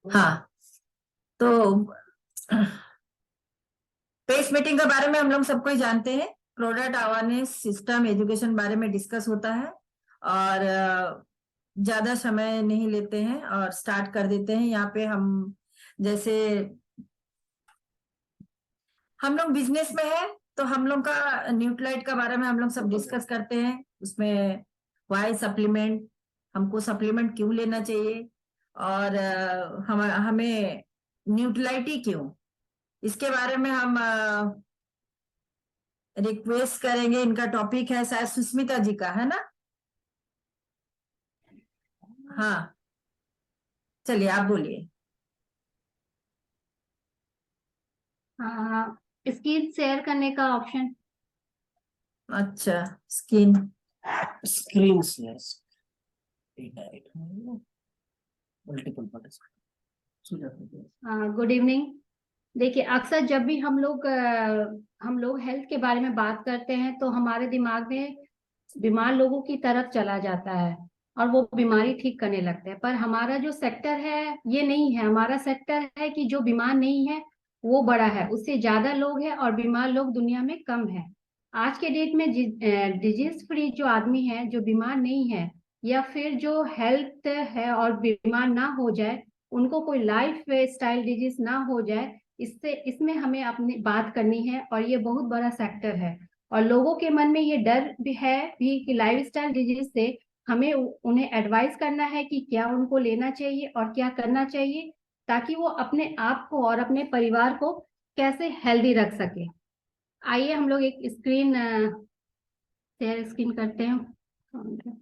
हाँ, तो pace meeting के बारे में हम लोग सबको ही जानते हैं। प्रोडक्ट अवेयरनेस सिस्टम एजुकेशन बारे में डिस्कस होता है और ज्यादा समय नहीं लेते हैं और स्टार्ट कर देते हैं। यहाँ पे हम जैसे हम लोग बिजनेस में है तो हम लोग का न्यूट्राइट का बारे में हम लोग सब डिस्कस करते हैं। उसमें वाई सप्लीमेंट, हमको सप्लीमेंट क्यों लेना चाहिए और हमें न्यूट्रलाइटी क्यों, इसके बारे में हम रिक्वेस्ट करेंगे। इनका टॉपिक है शायद सुष्मिता जी का, है ना? हाँ, चलिए आप बोलिए। स्क्रीन शेयर करने का ऑप्शन। अच्छा, skin screen share multiple good evening. देखिए, अक्सर जब भी हम लोग हेल्थ के बारे में बात करते हैं तो हमारे दिमाग में बीमार लोगों की तरफ चला जाता है और वो बीमारी ठीक करने लगते हैं। पर हमारा जो सेक्टर है ये नहीं है। हमारा सेक्टर है कि जो बीमार नहीं है वो बड़ा है, उससे ज्यादा लोग हैं और बीमार लोग दुनिया में कम है। आज के डेट में डिजीज फ्री जो आदमी है, जो बीमार नहीं है या फिर जो हेल्थ है और बीमार ना हो जाए, उनको कोई लाइफ स्टाइल डिजीज ना हो जाए, इसमें हमें अपनी बात करनी है। और ये बहुत बड़ा सेक्टर है और लोगों के मन में ये डर भी है कि लाइफस्टाइल डिजीज से हमें उन्हें एडवाइस करना है कि क्या उनको लेना चाहिए और क्या करना चाहिए, ताकि वो अपने आप को और अपने परिवार को कैसे हेल्दी रख सके। आइए हम लोग एक स्क्रीन शेयर स्क्रीन करते हैं।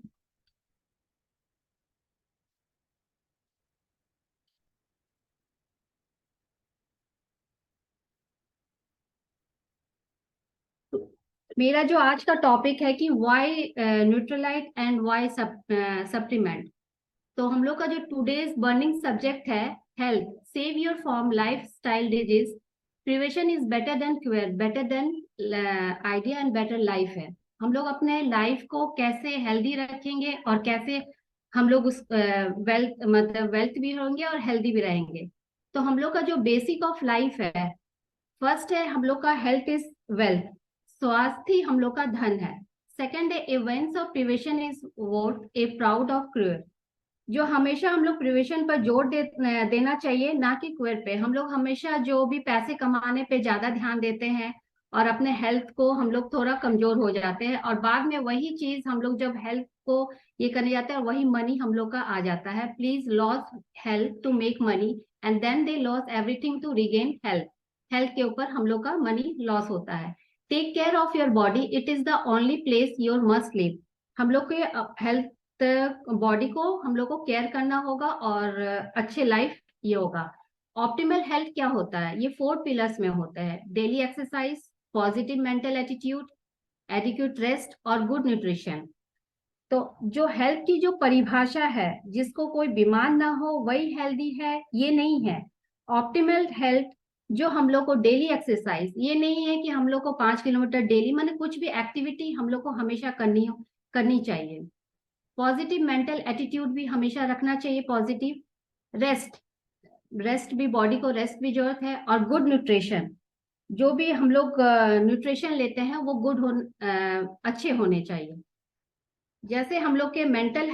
मेरा जो आज का टॉपिक है कि why Nutrilite and why supplement. तो हम लोग का जो टुडेज बर्निंग सब्जेक्ट है, health save your form life style disease, prevention is better than cure, better than idea and better life है। हम लोग अपने लाइफ को कैसे हेल्दी रखेंगे और कैसे हम लोग उस वेल्थ मतलब वेल्थ भी होंगे और हेल्दी भी रहेंगे। तो हम लोग का जो बेसिक ऑफ लाइफ है, फर्स्ट है हम लोग का हेल्थ इज वेल्थ, स्वास्थ्य ही हम लोग का धन है। सेकंड है events of prevention is vote A proud of cure. जो हमेशा हम लोग प्रिवेंशन पर जोर देना चाहिए, ना कि क्यूर पे। हम लोग हमेशा जो भी पैसे कमाने पे ज्यादा ध्यान देते हैं और अपने हेल्थ को हम लोग थोड़ा कमजोर हो जाते हैं, और बाद में वही चीज हम लोग जब हेल्थ को ये करने जाते हैं और वही मनी हम लोग का आ जाता है। Please lose health to make money and then they lose everything to regain health. Health के ऊपर हम लोग का मनी लॉस होता है। Take care of your body, it is the only place your must live. हम लोग के हेल्थ बॉडी को हम लोग को केयर करना होगा और अच्छे लाइफ ये होगा। ऑप्टिमल हेल्थ क्या होता है? ये 4 पिलर्स में होता है: daily exercise, positive mental attitude, adequate rest और गुड न्यूट्रिशन। तो जो हेल्थ की जो परिभाषा है, जिसको कोई बीमार ना हो वही हेल्दी है, ये नहीं है। ऑप्टिमल हेल्थ जो हम लोग को डेली एक्सरसाइज, ये नहीं है कि हम लोग को 5 किलोमीटर डेली, माने कुछ भी एक्टिविटी हम लोग को हमेशा करनी चाहिए। पॉजिटिव मेंटल एटीट्यूड भी हमेशा रखना चाहिए, पॉजिटिव रेस्ट, रेस्ट भी बॉडी को रेस्ट भी जरूरत है। और गुड न्यूट्रिशन, जो भी हम लोग न्यूट्रिशन लेते हैं वो अच्छे होने चाहिए। जैसे हम लोग के मेंटल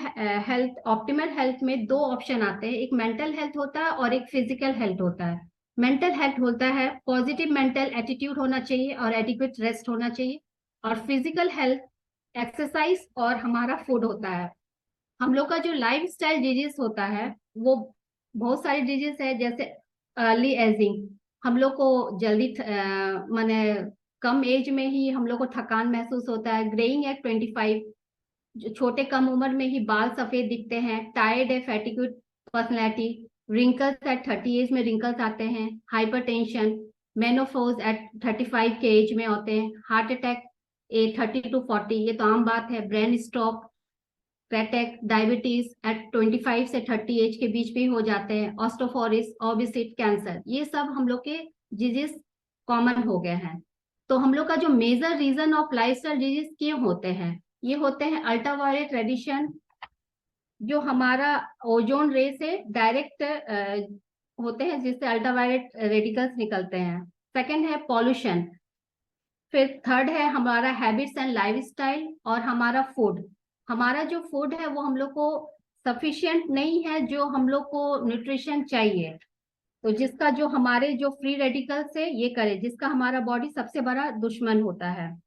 हेल्थ, ऑप्टिमल हेल्थ में 2 ऑप्शन आते हैं, एक मेंटल हेल्थ होता है और एक फिजिकल हेल्थ होता है। मेंटल हेल्थ होता है पॉजिटिव मेंटल एटीट्यूड होना चाहिए और एडिक्वेट रेस्ट होना चाहिए। और फिजिकल हेल्थ एक्सरसाइज और हमारा फूड होता है। हम लोग का जो लाइफ स्टाइल डिजीज होता है वो बहुत सारी डिजीज है, जैसे अर्ली एजिंग, हम लोग को जल्दी माने कम एज में ही हम लोग को थकान महसूस होता है। ग्रेइंग एट 25, जो छोटे कम उम्र में ही बाल सफेद दिखते हैं। टायर्ड है, फैटिग्ड पर्सनैलिटी, रिंकल्स एट 30 एज में रिंकल्स आते हैं। हाइपरटेंशन, मेनोपॉज एट 35 के एज में होते हैं। हार्ट अटैक 30 to 40, ये तो आम बात है। Brain stroke, attack, diabetes at 25 से 30 एज के बीच में हो जाते हैं। ऑस्टोफोरिस, ओबेसिटी, कैंसर, ये सब हम लोग के डिजीज कॉमन हो गए हैं। तो हम लोग का जो major reason of lifestyle disease क्यों होते हैं, ये होते हैं अल्ट्रावायलेट रेडिएशन, जो हमारा ओजोन रे से डायरेक्ट होते हैं जिससे अल्ट्रावायलेट रेडिकल्स निकलते हैं। सेकंड है पॉल्यूशन। फिर थर्ड है हमारा हैबिट्स एंड लाइफस्टाइल और हमारा फूड। हमारा जो फूड है वो हम लोग को सफिशिएंट नहीं है, जो हम लोग को न्यूट्रिशन चाहिए, तो जिसका जो हमारे जो फ्री रेडिकल से ये करे, जिसका हमारा बॉडी सबसे बड़ा दुश्मन होता है।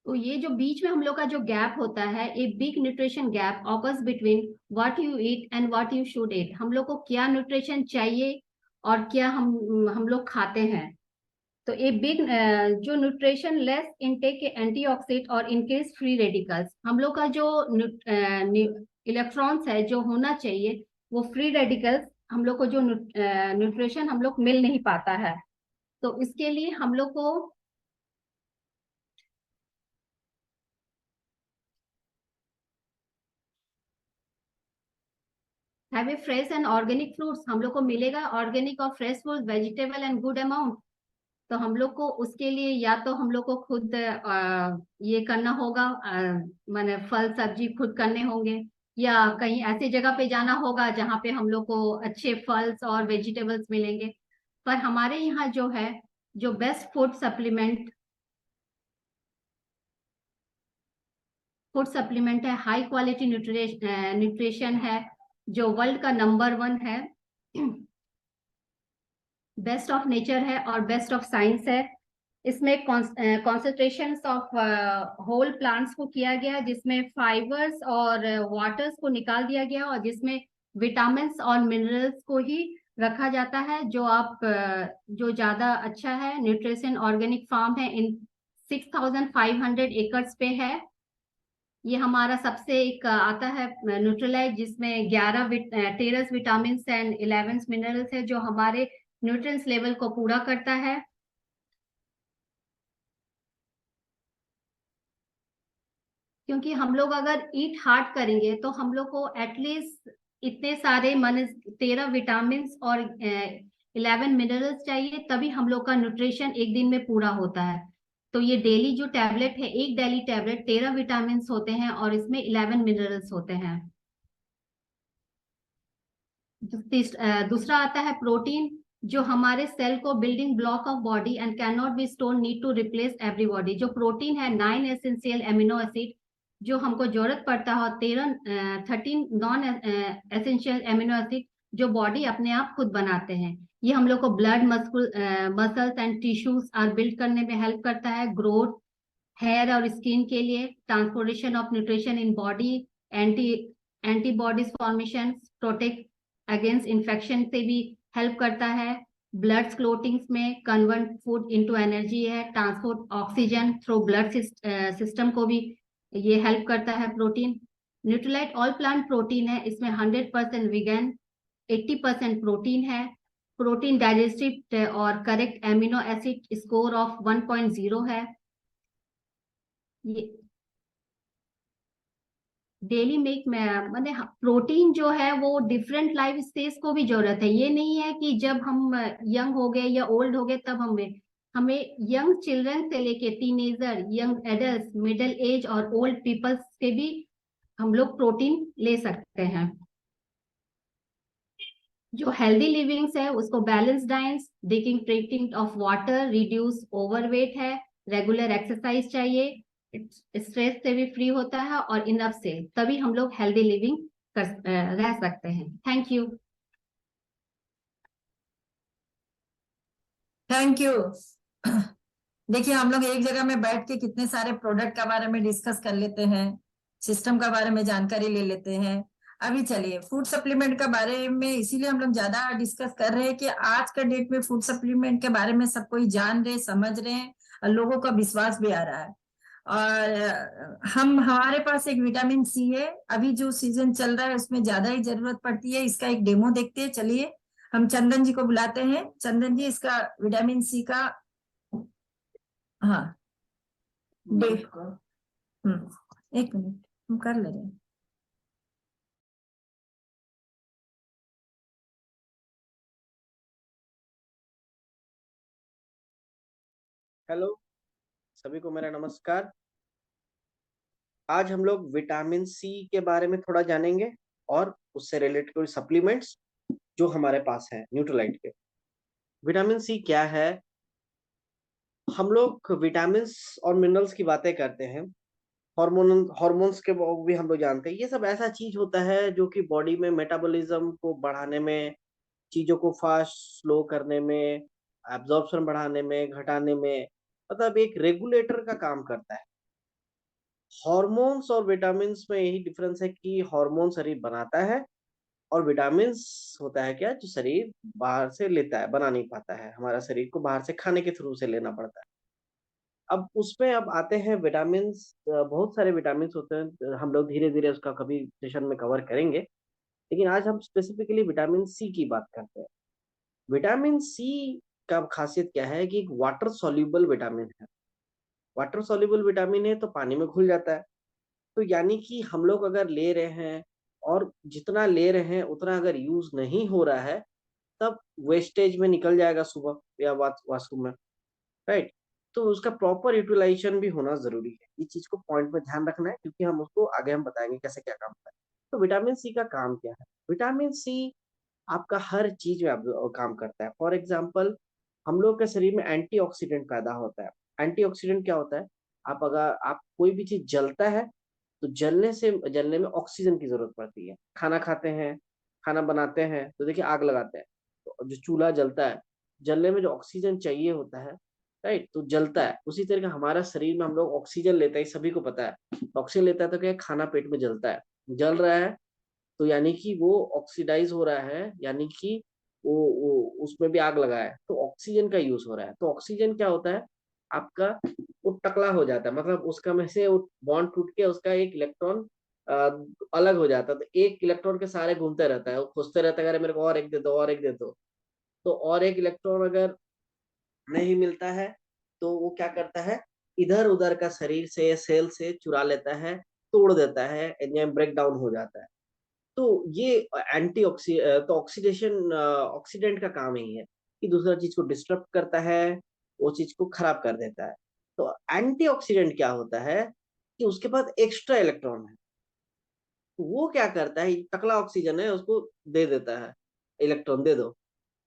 तो ये जो बीच में हम लोग का जो गैप होता है, a big nutrition gap occurs between what you eat and what you should eat. हम लोग को क्या न्यूट्रिशन चाहिए और क्या हम लोग खाते हैं। तो ए बिग जो न्यूट्रिशन लेस इनटेक एंटीऑक्सीडेंट और इंक्रीज फ्री रेडिकल्स। हम लोग का जो इलेक्ट्रॉन्स है जो होना चाहिए वो फ्री रेडिकल्स हम लोग को जो न्यूट्रिशन हम लोग मिल नहीं पाता है। तो इसके लिए हम लोग को have a fresh and organic fruits. हम लोग को मिलेगा ऑर्गेनिक और fresh fruit, vegetable and good amount. तो हम लोग को उसके लिए या तो हम लोग को खुद ये करना होगा, माने फल सब्जी खुद करने होंगे, या कहीं ऐसी जगह पे जाना होगा जहाँ पे हम लोग को अच्छे फल्स और वेजिटेबल्स मिलेंगे। पर हमारे यहाँ जो है, जो बेस्ट फूड सप्लीमेंट है, हाई क्वालिटी न्यूट्रिशन है, जो वर्ल्ड का नंबर 1 है, बेस्ट ऑफ नेचर है और बेस्ट ऑफ साइंस है। इसमें कॉन्सेंट्रेशन ऑफ होल प्लांट्स को किया गया, जिसमें फाइबर्स और वाटर्स को निकाल दिया गया, और जिसमें विटामिन्स और मिनरल्स को ही रखा जाता है, जो आप जो ज्यादा अच्छा है। न्यूट्रिशन ऑर्गेनिक फार्म है, इन 6500 एकर्स पे है। ये हमारा सबसे एक आता है न्यूट्रलाइट, जिसमें 13 विटामिन एंड 11 मिनरल्स है, जो हमारे न्यूट्रिएंट्स लेवल को पूरा करता है। क्योंकि हम लोग अगर ईट हार्ड करेंगे तो हम लोग को एटलीस्ट इतने सारे मन 13 विटामिन और 11 मिनरल्स चाहिए, तभी हम लोग का न्यूट्रिशन एक दिन में पूरा होता है। तो ये डेली जो टैबलेट है, एक डेली टैबलेट 13 विटामिन होते हैं और इसमें 11 मिनरल्स होते हैं। दूसरा आता है प्रोटीन, जो हमारे सेल को building block of body and can not be store, need to replace every body. जो प्रोटीन है 9 एसेंशियल एमिनो एसिड जो हमको जरूरत पड़ता है, 13 नॉन एसेंशियल एमिनो एसिड जो बॉडी अपने आप खुद बनाते हैं। ये हम लोग को blood muscles and tissues or build करने में हेल्प करता है, ग्रोथ, हेयर और स्किन के लिए, transportation of nutrition in body, antibodies formation, protect against infection से भी हेल्प करता है, ब्लड क्लोटिंग में कन्वर्ट फूड इनटू एनर्जी है, transport oxygen through blood system को भी ये हेल्प करता है protein. Nutrilite all plant protein है, इसमें 100% वीगन, 80% प्रोटीन है। प्रोटीन डाइजेस्टिव और correct amino acid score of 1.0 है। ये डेली मेक में मैंने प्रोटीन जो है वो डिफरेंट लाइफ स्टेज को भी जरूरत है। ये नहीं है कि जब हम यंग हो गए या ओल्ड हो गए तब हमें यंग चिल्ड्रन से लेके teenager, young adult, middle age और ओल्ड पीपल्स के भी हम लोग प्रोटीन ले सकते हैं। जो हेल्दी लिविंग्स है उसको balance diet, drinking drinking of water, reduce overweight है, रेगुलर एक्सरसाइज चाहिए, स्ट्रेस से भी फ्री होता है और इनफ से, तभी हम लोग हेल्दी लिविंग रह सकते हैं। Thank you. Thank you. देखिए, हम लोग एक जगह में बैठ के कितने सारे प्रोडक्ट के बारे में डिस्कस कर लेते हैं, सिस्टम के बारे में जानकारी ले लेते हैं। अभी चलिए फूड सप्लीमेंट के बारे में इसीलिए हम लोग ज्यादा डिस्कस कर रहे हैं कि आज का डेट में फूड सप्लीमेंट के बारे में सब कोई जान रहे, समझ रहे हैं और लोगों का विश्वास भी आ रहा है। और हमारे पास एक विटामिन सी है, अभी जो सीजन चल रहा है उसमें ज्यादा ही जरूरत पड़ती है। इसका एक डेमो देखते हैं। चलिए हम चंदन जी को बुलाते हैं। चंदन जी, इसका विटामिन सी का हाँ एक मिनट हम कर ले रहे हैं। हेलो सभी को मेरा नमस्कार। आज हम लोग विटामिन सी के बारे में थोड़ा जानेंगे। और उससे रिलेटेड कोई सप्लीमेंट्स जो हमारे पास है न्यूट्रोलाइट के। विटामिन सी क्या है? हम लोग विटामिन और मिनरल्स की बातें करते हैं, हॉर्मोन्स के भी हम लोग जानते हैं। ये सब ऐसा चीज होता है जो कि बॉडी में मेटाबॉलिज्म को बढ़ाने में, चीजों को फास्ट स्लो करने में, एब्जॉर्प्शन बढ़ाने में, घटाने में, मतलब एक रेगुलेटर का काम करता है। हार्मोन्स और विटामिन्स में यही डिफरेंस है कि हार्मोन शरीर बनाता है और विटामिन्स होता है क्या, जो शरीर बाहर से लेता है, बना नहीं पाता है, हमारा शरीर को बाहर से खाने के थ्रू से लेना पड़ता है। अब उसमें अब आते हैं विटामिन्स। बहुत सारे विटामिन्स होते हैं, हम लोग धीरे धीरे उसका कभी सेशन में कवर करेंगे, लेकिन आज हम स्पेसिफिकली विटामिन सी की बात करते हैं। विटामिन सी का खासियत क्या है कि एक वाटर सॉल्युबल विटामिन है। वाटर सॉल्युबल विटामिन है तो पानी में घुल जाता है। तो यानी कि हम लोग अगर ले रहे हैं और जितना ले रहे हैं उतना अगर यूज नहीं हो रहा है, तब वेस्टेज में निकल जाएगा सुबह या वाशरूम में, राइट। तो उसका प्रॉपर यूटिलाइजेशन भी होना जरूरी है। ये चीज को पॉइंट में ध्यान रखना है, क्योंकि हम उसको आगे हम बताएंगे कैसे क्या काम करता है। तो विटामिन सी का काम क्या है? विटामिन सी आपका हर चीज में काम करता है। फॉर एग्जाम्पल, हम लोग के शरीर में एंटीऑक्सीडेंट पैदा होता है। एंटीऑक्सीडेंट क्या होता है? अगर आप कोई भी चीज जलता है तो जलने में ऑक्सीजन की जरूरत पड़ती है। खाना खाते हैं, खाना बनाते हैं तो देखिए आग लगाते हैं, तो जो चूल्हा जलता है, जलने में जो ऑक्सीजन चाहिए होता है, राइट, तो जलता है। उसी तरीके हमारा शरीर में हम लोग ऑक्सीजन लेते हैं, सभी को पता है। ऑक्सीजन लेता है तो क्या है, खाना पेट में जलता है, जल रहा है तो यानी कि वो ऑक्सीडाइज हो रहा है, यानी कि वो उसमें भी आग लगा है, तो ऑक्सीजन का यूज हो रहा है। तो ऑक्सीजन क्या होता है आपका, वो टकला हो जाता है, मतलब उसका में से वो बॉन्ड टूट के उसका एक इलेक्ट्रॉन अलग हो जाता है। तो एक इलेक्ट्रॉन के सारे घूमते रहता है, वो खोजते रहता है, अरे मेरे को और एक दे दो, और एक दे दो। तो और एक इलेक्ट्रॉन अगर नहीं मिलता है तो वो क्या करता है, इधर उधर का शरीर से, सेल से चुरा लेता है, तोड़ देता है, एंजाइम ब्रेक डाउन हो जाता है। तो ये तो ऑक्सीडेशन, ऑक्सीडेंट का काम ही है कि दूसरा चीज को डिस्टर्ब करता है, वो चीज को खराब कर देता है। तो एंटीऑक्सीडेंट क्या होता है कि उसके पास एक्स्ट्रा इलेक्ट्रॉन है, तो वो क्या करता है, टकला ऑक्सीजन है उसको दे देता है, इलेक्ट्रॉन दे दो।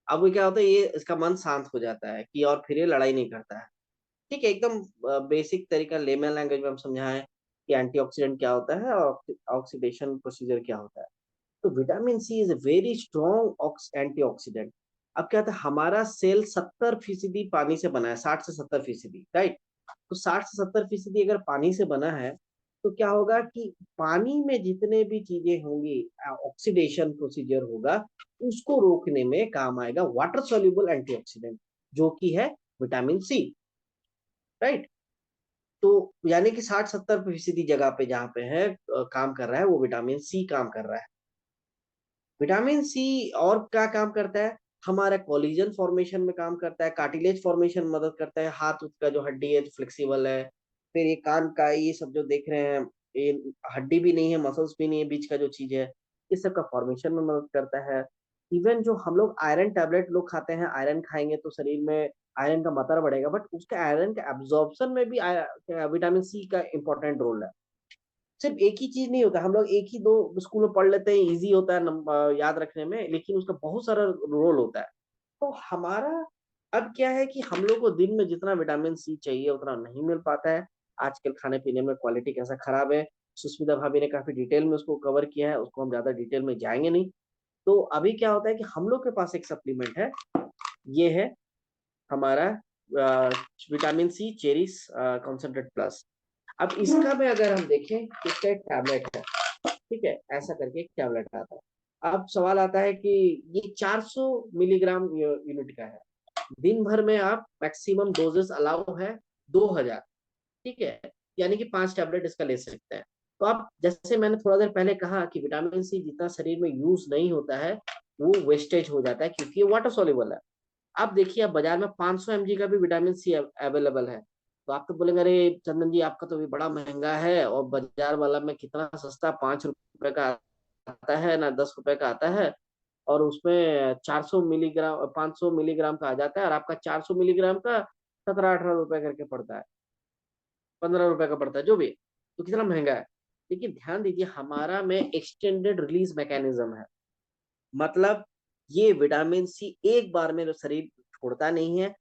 अब वो क्या होता है, ये इसका मन शांत हो जाता है कि और फिर ये लड़ाई नहीं करता है। ठीक है, एकदम बेसिक तरीका लेमन लैंग्वेज में हम समझाएं कि एंटीऑक्सीडेंट क्या होता है और ऑक्सीडेशन प्रोसीजर क्या होता है। तो vitamin C is a very strong antioxidant. अब क्या होता है, हमारा सेल 70% पानी से बना है, 60 से 70%, राइट। तो 60 से 70% अगर पानी से बना है, तो क्या होगा कि पानी में जितने भी चीजें होंगी, ऑक्सीडेशन प्रोसीजर होगा, उसको रोकने में काम आएगा वाटर सोल्यूबल एंटीऑक्सीडेंट, जो कि है विटामिन सी, राइट। तो यानी कि 60-70% जगह पे जहाँ पे है काम कर रहा है, वो विटामिन सी काम कर रहा है। विटामिन सी और क्या काम करता है, हमारा कोलिजन फॉर्मेशन में काम करता है, कार्टिलेज फॉर्मेशन में मदद करता है, हाथ का जो हड्डी है फ्लेक्सिबल है। फिर ये कान का, ये सब जो देख रहे हैं, ये हड्डी भी नहीं है, मसल्स भी नहीं है, बीच का जो चीज है, इस सब का फॉर्मेशन में मदद करता है। इवन जो हम लोग आयरन टैबलेट लोग खाते हैं, आयरन खाएंगे तो शरीर में आयरन का मात्रा बढ़ेगा, बट उसके आयरन के एब्जॉर्प्शन में भी विटामिन सी का इंपॉर्टेंट रोल है। सिर्फ एक ही चीज नहीं होता, हम लोग एक ही दो स्कूल में पढ़ लेते हैं, इजी होता है याद रखने में, लेकिन उसका बहुत सारा रोल होता है। तो हमारा अब क्या है कि हम लोग को दिन में जितना विटामिन सी चाहिए उतना नहीं मिल पाता है। आजकल खाने पीने में क्वालिटी कैसा खराब है, सुष्मिता भाभी ने काफी डिटेल में उसको कवर किया है, उसको हम ज्यादा डिटेल में जाएंगे नहीं। तो अभी क्या होता है कि हम लोग के पास एक सप्लीमेंट है, ये है हमारा vitamin C cherries concentrate plus. अब इसका में अगर हम देखें तो इसका एक टैबलेट है, ठीक है, ऐसा करके एक टैबलेट आता है। अब सवाल आता है कि ये 400 मिलीग्राम यूनिट का है, दिन भर में आप मैक्सिमम डोजेस अलाउ है 2000, ठीक है, यानी कि 5 टैबलेट इसका ले सकते हैं। तो आप जैसे मैंने थोड़ा देर पहले कहा कि विटामिन सी जितना शरीर में यूज नहीं होता है, वो वेस्टेज हो जाता है क्योंकि ये वाटर सोल्यूबल है। आप देखिए, अब बाजार में 500 mg का भी विटामिन सी अवेलेबल है। तो आप तो बोलेंगे अरे चंदन जी आपका तो भी बड़ा महंगा है, और बाजार वाला में कितना सस्ता, 5 रुपए का आता है ना 10 रुपए का आता है, और उसमें 400 मिलीग्राम 500 मिलीग्राम का आ जाता है, और आपका 400 मिलीग्राम का 17-18 रुपए करके पड़ता है, 15 रुपए का पड़ता है, जो भी। तो कितना महंगा है। लेकिन ध्यान दीजिए हमारा में एक्सटेंडेड रिलीज मैकेनिज्म है, मतलब ये विटामिन सी एक बार में शरीर छोड़ता नहीं है,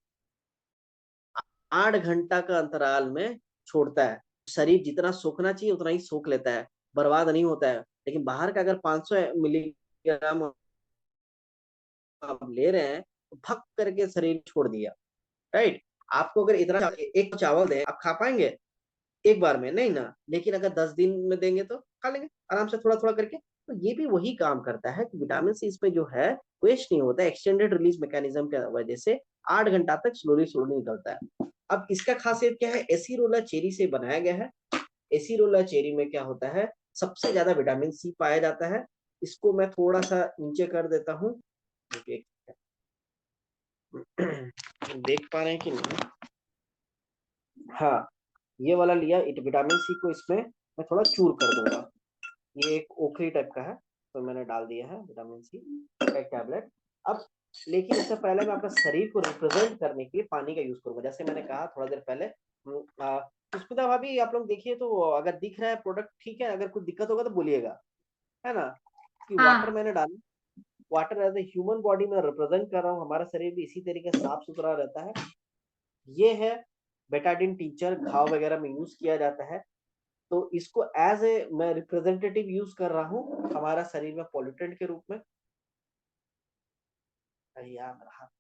8 घंटा का अंतराल में छोड़ता है। शरीर जितना सोखना चाहिए उतना ही सोख लेता है, बर्बाद नहीं होता है। लेकिन बाहर का अगर 500 मिलीग्राम आप ले रहे हैं तो भक करके शरीर छोड़ दिया, राइट। आपको अगर इतना एक चावल दें आप खा पाएंगे एक बार में? नहीं ना। लेकिन अगर 10 दिन में देंगे तो खा लेंगे आराम से, थोड़ा थोड़ा करके। तो ये भी वही काम करता है कि विटामिन सी इसमें जो है वेस्ट नहीं होता, एक्सटेंडेड रिलीज मैकेनिज्म की वजह से 8 घंटा तक स्लोली स्लोली निकलता है। अब इसका खासियत क्या है, एसिरोला चेरी से बनाया गया है। एसिरोला चेरी में क्या होता है, सबसे ज्यादा विटामिन सी पाया जाता है। इसको मैं थोड़ा सा नीचे कर देता हूँ, देख पा रहे हैं कि नहीं? हाँ, ये वाला लिया विटामिन सी को, इसमें मैं थोड़ा चूर कर दूंगा। ये एक ओखरी टाइप का है, तो मैंने डाल दिया है विटामिन सी का एक टैबलेट। अब लेकिन इससे पहले मैं अपने शरीर को रिप्रेजेंट करने के लिए पानी का यूज करूंगा। जैसे मैंने कहा थोड़ा देर पहले, सुष्मिता भाभी आप लोग देखिए तो अगर दिख रहा है प्रोडक्ट ठीक है, अगर कुछ दिक्कत होगा तो बोलिएगा, है ना। कि वाटर मैंने डाला, water as a human body में रिप्रेजेंट कर रहा हूँ, हमारा शरीर भी इसी तरीके से साफ सुथरा रहता है। ये है बेटाडिन टीचर, घाव वगैरह में यूज किया जाता है। तो इसको एज ए मैं रिप्रेजेंटेटिव यूज कर रहा हूँ हमारा शरीर में पॉल्यूटेंट के रूप में। याद रहा।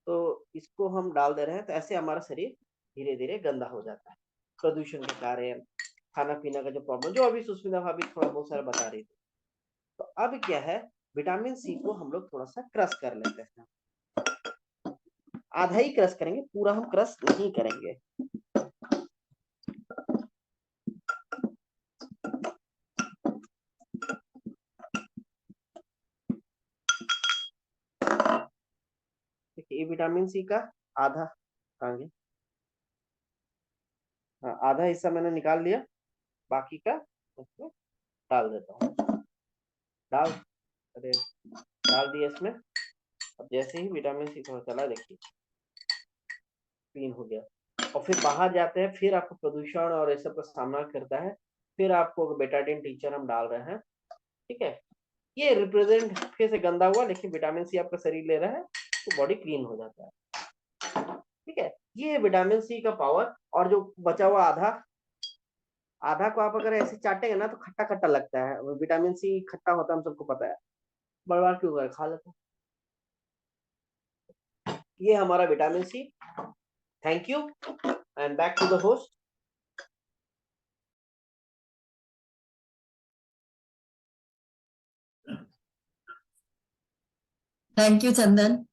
तो इसको हम डाल दे रहे हैं, तो ऐसे हमारा शरीर धीरे धीरे गंदा हो जाता है प्रदूषण के कारण, खाना पीना का जो प्रॉब्लम, जो अभी सुष्मिता भाभी थोड़ा बहुत सारा बता रही थी। तो अब क्या है, विटामिन सी को हम लोग थोड़ा सा क्रश कर लेते हैं। आधा ही क्रश करेंगे, पूरा हम क्रश नहीं करेंगे। देखिए विटामिन सी का आधा, हाँ आधा हिस्सा मैंने निकाल लिया, बाकी का इसमें डाल देता हूँ। डाल दिया इसमें। अब जैसे ही विटामिन सी थोड़ा चला, देखिए क्लीन हो गया। और फिर बाहर जाते हैं, फिर आपको प्रदूषण और ये सब का सामना करता है, फिर आपको बेटाडिन टीचर हम डाल रहे हैं, ठीक है। ये रिप्रेजेंट फिर से गंदा हुआ, लेकिन विटामिन सी आपका शरीर ले रहा है तो बॉडी क्लीन हो जाता है, ठीक है। ये है विटामिन सी का पावर। और जो बचा हुआ आधा को आप अगर ऐसे चाटेंगे ना तो खट्टा खट्टा लगता है, विटामिन सी खट्टा होता है, हम सबको पता है, बर्बाद क्यों कर, खा लेते हैं। ये हमारा vitamin C. Thank you and back to the host. Thank you Chandan.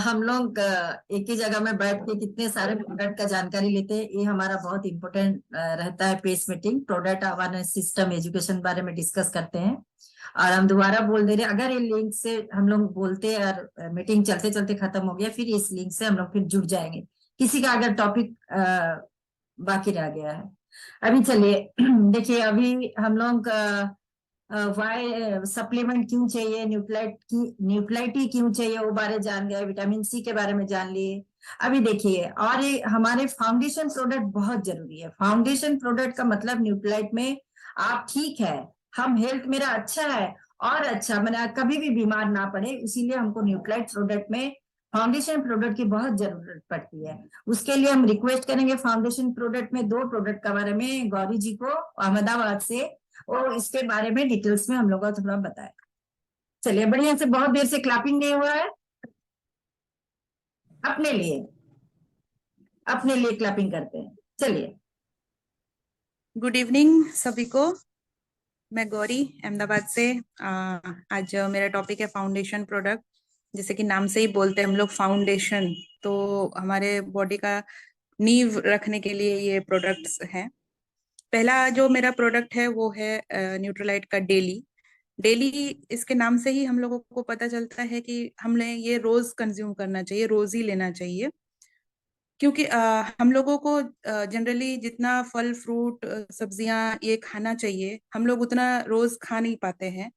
हम लोग एक ही जगह में बैठ के कितने सारे प्रोडक्ट का जानकारी लेते हैं, ये हमारा बहुत इम्पोर्टेंट रहता है। Pace meeting, product awareness system education बारे में डिस्कस करते हैं। और हम दोबारा बोल दे रहे हैं, अगर ये लिंक से हम लोग बोलते हैं और मीटिंग चलते चलते खत्म हो गया, फिर इस लिंक से हम लोग फिर जुड़ जाएंगे, किसी का अगर टॉपिक बाकी रह गया है। अभी चलिए देखिए, अभी हम लोग वाई सप्लीमेंट क्यों चाहिए, न्यूक्लाइटी क्यों चाहिए वो बारे जान गए, विटामिन सी के बारे में जान लिए। अभी देखिए, और हमारे फाउंडेशन प्रोडक्ट बहुत जरूरी है। फाउंडेशन प्रोडक्ट का मतलब न्यूक्लाइट में आप ठीक है, हम हेल्थ मेरा अच्छा है और अच्छा, मैंने कभी भी बीमार ना पड़े, इसीलिए हमको न्यूक्लाइट प्रोडक्ट में फाउंडेशन प्रोडक्ट की बहुत जरूरत पड़ती है। उसके लिए हम रिक्वेस्ट करेंगे फाउंडेशन प्रोडक्ट में 2 प्रोडक्ट के बारे में गौरी जी को अहमदाबाद से, और इसके बारे में डिटेल्स में हम लोग को थोड़ा बताए। चलिए बढ़िया से, बहुत देर से क्लैपिंग नहीं हुआ है, अपने लिए क्लैपिंग करते हैं। चलिए, गुड इवनिंग सभी को। मैं गौरी अहमदाबाद से। आज मेरा टॉपिक है फाउंडेशन प्रोडक्ट। जैसे कि नाम से ही बोलते हैं हम लोग फाउंडेशन, तो हमारे बॉडी का नींव रखने के लिए ये प्रोडक्ट्स हैं। पहला जो मेरा प्रोडक्ट है वो है न्यूट्रलाइट का डेली। इसके नाम से ही हम लोगों को पता चलता है कि हमने ये रोज कंज्यूम करना चाहिए, रोज ही लेना चाहिए। क्योंकि हम लोगों को जनरली जितना फल फ्रूट सब्जियां ये खाना चाहिए, हम लोग उतना रोज खा नहीं पाते हैं।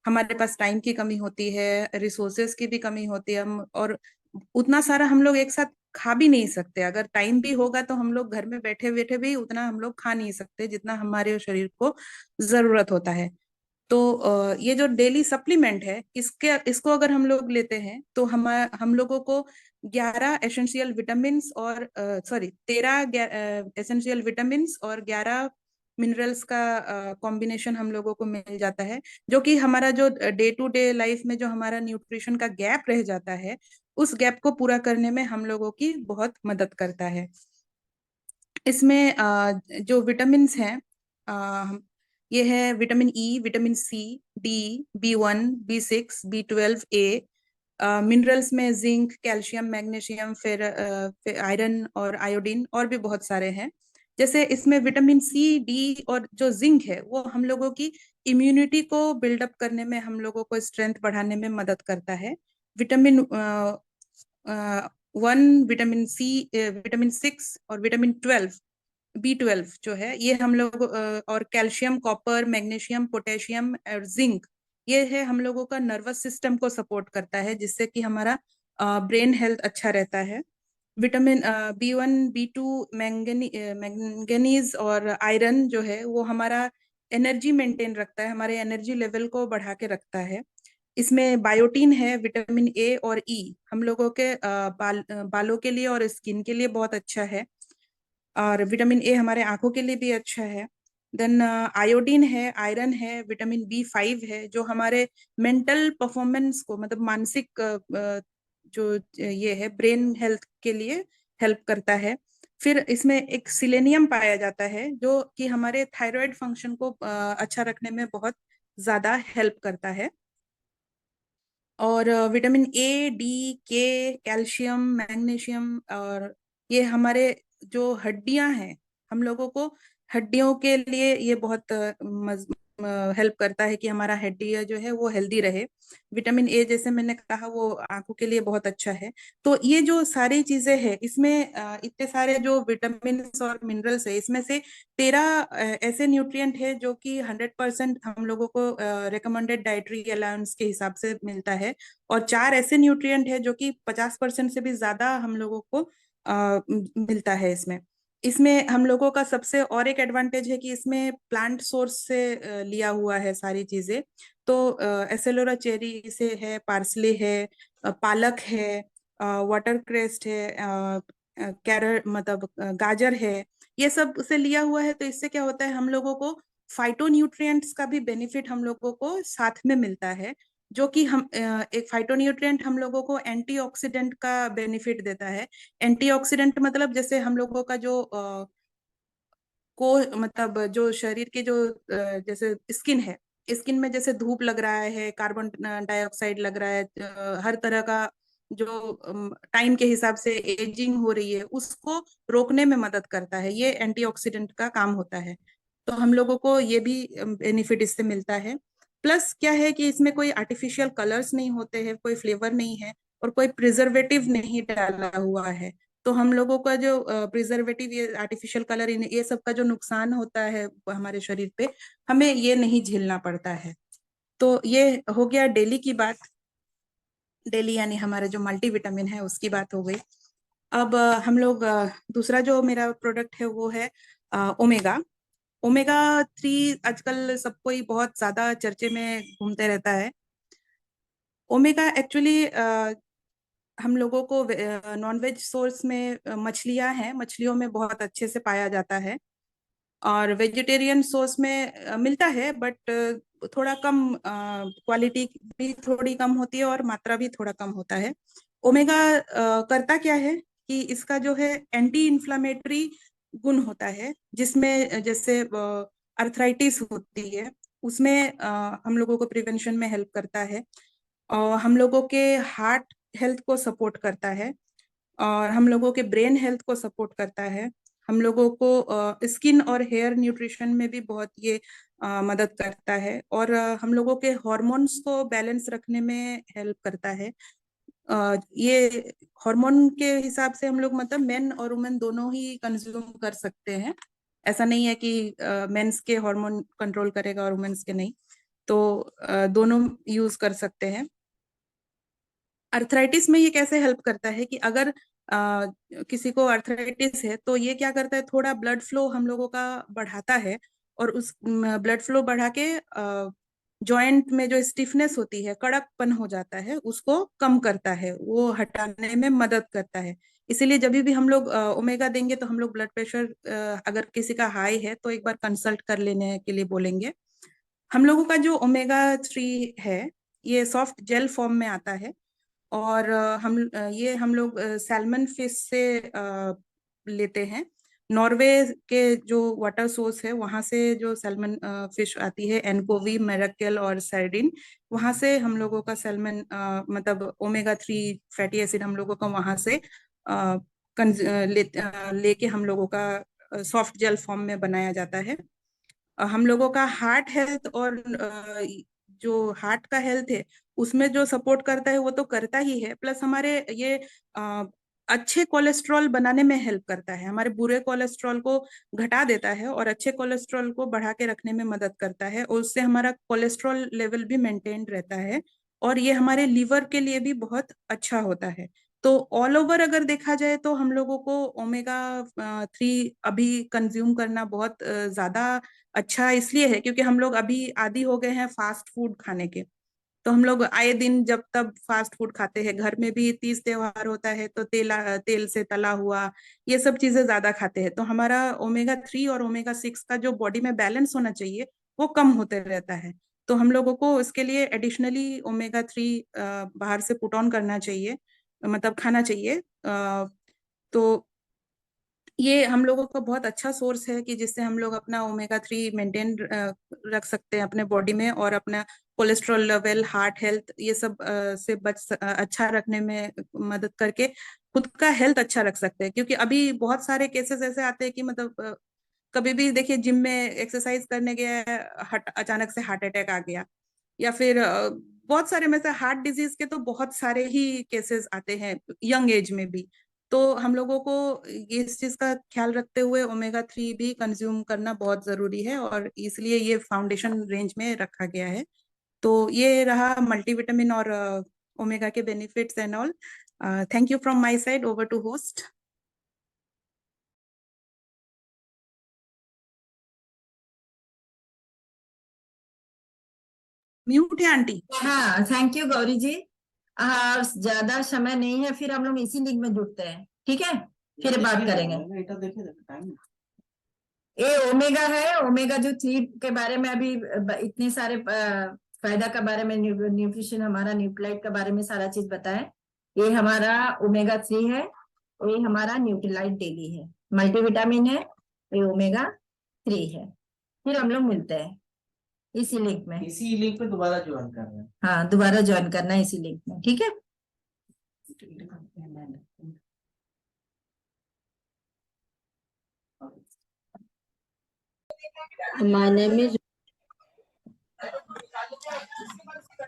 हमारे पास टाइम की कमी होती है, रिसोर्सेज की भी कमी होती है, हम और उतना सारा हम लोग एक साथ खा भी नहीं सकते। अगर टाइम भी होगा तो हम लोग घर में बैठे बैठे भी उतना हम लोग खा नहीं सकते जितना हमारे शरीर को जरूरत होता है। तो ये जो डेली सप्लीमेंट है इसको अगर हम लोग लेते हैं तो हम लोगों को 11 एसेंशियल विटामिन और 13 एसेंशियल विटामिन और 11 मिनरल्स का कॉम्बिनेशन हम लोगों को मिल जाता है, जो कि हमारा जो डे टू डे लाइफ में जो हमारा न्यूट्रिशन का गैप रह जाता है उस गैप को पूरा करने में हम लोगों की बहुत मदद करता है। इसमें जो विटामिन हैं ये है vitamin E, vitamin C, D, B1, B6, B12, A। Minerals में जिंक, कैल्शियम, मैग्नीशियम, फिर आयरन और आयोडीन और भी बहुत सारे हैं। जैसे इसमें विटामिन सी, डी और जो जिंक है वो हम लोगों की इम्यूनिटी को बिल्डअप करने में, हम लोगों को स्ट्रेंथ बढ़ाने में मदद करता है। विटामिन 1, विटामिन सी, विटामिन 6 और विटामिन 12, B12 जो है ये हम लोग और कैल्शियम, कॉपर, मैग्नीशियम, पोटेशियम और जिंक ये है हम लोगों का नर्वस सिस्टम को सपोर्ट करता है, जिससे कि हमारा ब्रेन हेल्थ अच्छा रहता है। विटामिन B1, B2, मैंगनीज और आयरन जो है वो हमारा एनर्जी मेंटेन रखता है, हमारे एनर्जी लेवल को बढ़ा के रखता है। इसमें बायोटीन है, विटामिन ए और ई हम लोगों के बालों के लिए और स्किन के लिए बहुत अच्छा है। और विटामिन ए हमारे आंखों के लिए भी अच्छा है। देन आयोडीन है, आयरन है, विटामिन B5 है जो हमारे मेंटल परफॉर्मेंस को, मतलब मानसिक जो ये है ब्रेन हेल्थ के लिए हेल्प करता है। फिर इसमें एक सिलेनियम पाया जाता है जो कि हमारे थायराइड फंक्शन को अच्छा रखने में बहुत ज्यादा हेल्प करता है। और विटामिन ए, डी, के, कैल्शियम, मैग्नीशियम और ये हमारे जो हड्डियां हैं हम लोगों को हड्डियों के लिए ये बहुत हेल्प करता है कि हमारा हड्डियां जो है वो हेल्दी रहे। विटामिन ए जैसे मैंने कहा वो आंखों के लिए बहुत अच्छा है। तो ये जो सारी चीजें हैं इसमें इतने सारे जो विटामिन और मिनरल्स है इसमें से 13 ऐसे न्यूट्रिएंट है जो कि 100% हम लोगों को रिकमेंडेड डाइटरी अलाउंस के हिसाब से मिलता है। और 4 ऐसे न्यूट्रिएंट है जो कि 50% से भी ज्यादा हम लोगों को मिलता है इसमें। इसमें हम लोगों का सबसे और एक एडवांटेज है कि इसमें प्लांट सोर्स से लिया हुआ है सारी चीजें। तो एसेलोरा चेरी से है, पार्सले है, पालक है, वाटर क्रेस्ट है, कैरट मतलब गाजर है, ये सब से लिया हुआ है। तो इससे क्या होता है हम लोगों को फाइटोन्यूट्रिएंट्स का भी बेनिफिट हम लोगों को साथ में मिलता है, जो कि हम एक फाइटोन्यूट्रिएंट हम लोगों को एंटीऑक्सीडेंट का बेनिफिट देता है। एंटीऑक्सीडेंट मतलब जैसे हम लोगों का जो को मतलब जो शरीर के जो जैसे स्किन है, स्किन में जैसे धूप लग रहा है, कार्बन डाइऑक्साइड लग रहा है, हर तरह का जो टाइम के हिसाब से एजिंग हो रही है उसको रोकने में मदद करता है। ये एंटीऑक्सीडेंट का काम होता है। तो हम लोगों को ये भी बेनिफिट इससे मिलता है। प्लस क्या है कि इसमें कोई आर्टिफिशियल कलर्स नहीं होते हैं, कोई फ्लेवर नहीं है और कोई प्रिजर्वेटिव नहीं डाला हुआ है। तो हम लोगों का जो प्रिजर्वेटिव, ये आर्टिफिशियल कलर, ये सब का जो नुकसान होता है हमारे शरीर पे, हमें ये नहीं झेलना पड़ता है। तो ये हो गया डेली की बात। डेली यानी हमारा जो मल्टीविटामिन है उसकी बात हो गई। अब हम लोग दूसरा जो मेरा प्रोडक्ट है वो है ओमेगा। ओमेगा 3 आजकल सबको ही बहुत ज्यादा चर्चे में घूमते रहता है। ओमेगा एक्चुअली हम लोगों को नॉन वेज सोर्स में मछलियां हैं, मछलियों में बहुत अच्छे से पाया जाता है। और वेजिटेरियन सोर्स में मिलता है बट थोड़ा कम, क्वालिटी भी थोड़ी कम होती है और मात्रा भी थोड़ा कम होता है। ओमेगा करता क्या है कि इसका जो है एंटी इन्फ्लामेटरी गुण होता है, जिसमें जैसे अर्थराइटिस होती है उसमें हम लोगों को प्रिवेंशन में हेल्प करता है। और हम लोगों के हार्ट हेल्थ को सपोर्ट करता है और हम लोगों के ब्रेन हेल्थ को सपोर्ट करता है। हम लोगों को स्किन और हेयर न्यूट्रिशन में भी बहुत ये मदद करता है। और हम लोगों के हॉर्मोन्स को बैलेंस रखने में हेल्प करता है। ये हार्मोन के हिसाब से हम लोग मतलब मेन और वुमेन दोनों ही कंज्यूम कर सकते हैं। ऐसा नहीं है कि मेंस के हार्मोन कंट्रोल करेगा और वुमेन्स के नहीं। तो दोनों यूज कर सकते हैं। अर्थराइटिस में ये कैसे हेल्प करता है कि अगर किसी को अर्थराइटिस है तो ये क्या करता है, थोड़ा ब्लड फ्लो हम लोगों का बढ़ाता है और उस ब्लड फ्लो बढ़ा के जॉइंट में जो स्टिफनेस होती है, कड़कपन हो जाता है, उसको कम करता है, वो हटाने में मदद करता है। इसीलिए जब भी हम लोग ओमेगा देंगे तो हम लोग ब्लड प्रेशर अगर किसी का हाई है तो एक बार कंसल्ट कर लेने के लिए बोलेंगे। हम लोगों का जो ओमेगा 3 है ये सॉफ्ट जेल फॉर्म में आता है और ये हम लोग सैल्मन फिश से लेते हैं। नॉर्वे के जो वाटर सोर्स है वहां से जो सैल्मन फिश आती है, एनकोवी, मेरकेल और सार्डिन, वहां से हम लोगों का सैल्मन मतलब ओमेगा 3 फैटी एसिड हम लोगों का वहां से लेके हम लोगों का सॉफ्ट जेल फॉर्म में बनाया जाता है। हम लोगों का हार्ट हेल्थ और जो हार्ट का हेल्थ है उसमें जो सपोर्ट करता है वो तो करता ही है, प्लस हमारे ये अच्छे कोलेस्ट्रॉल बनाने में हेल्प करता है, हमारे बुरे कोलेस्ट्रॉल को घटा देता है और अच्छे कोलेस्ट्रॉल को बढ़ा के रखने में मदद करता है और उससे हमारा कोलेस्ट्रॉल लेवल भी मेंटेन रहता है और ये हमारे लीवर के लिए भी बहुत अच्छा होता है। तो ऑल ओवर अगर देखा जाए तो हम लोगों को ओमेगा 3 अभी कंज्यूम करना बहुत ज्यादा अच्छा इसलिए है क्योंकि हम लोग अभी आदी हो गए हैं फास्ट फूड खाने के। तो हम लोग आए दिन जब तब फास्ट फूड खाते हैं, घर में भी तीज त्योहार होता है तो तेल से तला हुआ ये सब चीजें ज्यादा खाते हैं, तो हमारा ओमेगा 3 और ओमेगा 6 का जो बॉडी में बैलेंस होना चाहिए वो कम होते रहता है। तो हम लोगों को इसके लिए एडिशनली ओमेगा 3 बाहर से पुट ऑन करना चाहिए, मतलब खाना चाहिए। तो ये हम लोगों का बहुत अच्छा सोर्स है कि जिससे हम लोग अपना ओमेगा 3 मेंटेन रख सकते हैं अपने बॉडी में और अपना कोलेस्ट्रॉल लेवल, हार्ट हेल्थ ये सब से अच्छा रखने में मदद करके खुद का हेल्थ अच्छा रख सकते हैं। क्योंकि अभी बहुत सारे केसेस ऐसे आते हैं कि मतलब कभी भी देखिए जिम में एक्सरसाइज करने गया है, अचानक से हार्ट अटैक आ गया, या फिर बहुत सारे में से हार्ट डिजीज के तो बहुत सारे ही केसेस आते हैं यंग एज में भी। तो हम लोगों को इस चीज का ख्याल रखते हुए ओमेगा 3 भी कंज्यूम करना बहुत जरूरी है और इसलिए ये फाउंडेशन रेंज में रखा गया है। तो ये रहा मल्टीविटामिन और ओमेगा के benefits and all. Thank you from my side, over to host. Mute है आंटी। हाँ, थैंक यू गौरी जी। ज्यादा समय नहीं है, फिर हम लोग इसी लिंक में जुड़ते हैं, ठीक है, फिर बात करेंगे। ये ओमेगा है, ओमेगा 3 के बारे में अभी इतने सारे फायदा के बारे में, न्यूट्रिशन हमारा न्यूट्रीलाइट के बारे में सारा चीज बताएं। ये हमारा ओमेगा 3 है और ये हमारा न्यूट्रीलाइट डेली है, मल्टीविटामिन है, ये ओमेगा 3 है। फिर हम लोग मिलते हैं इसी लिंक में। इसी लिंक पे दोबारा ज्वाइन कर रहे हैं। हाँ, दोबारा ज्वाइन करना है इसी लिंक में, ठीक है। माय नेम इज,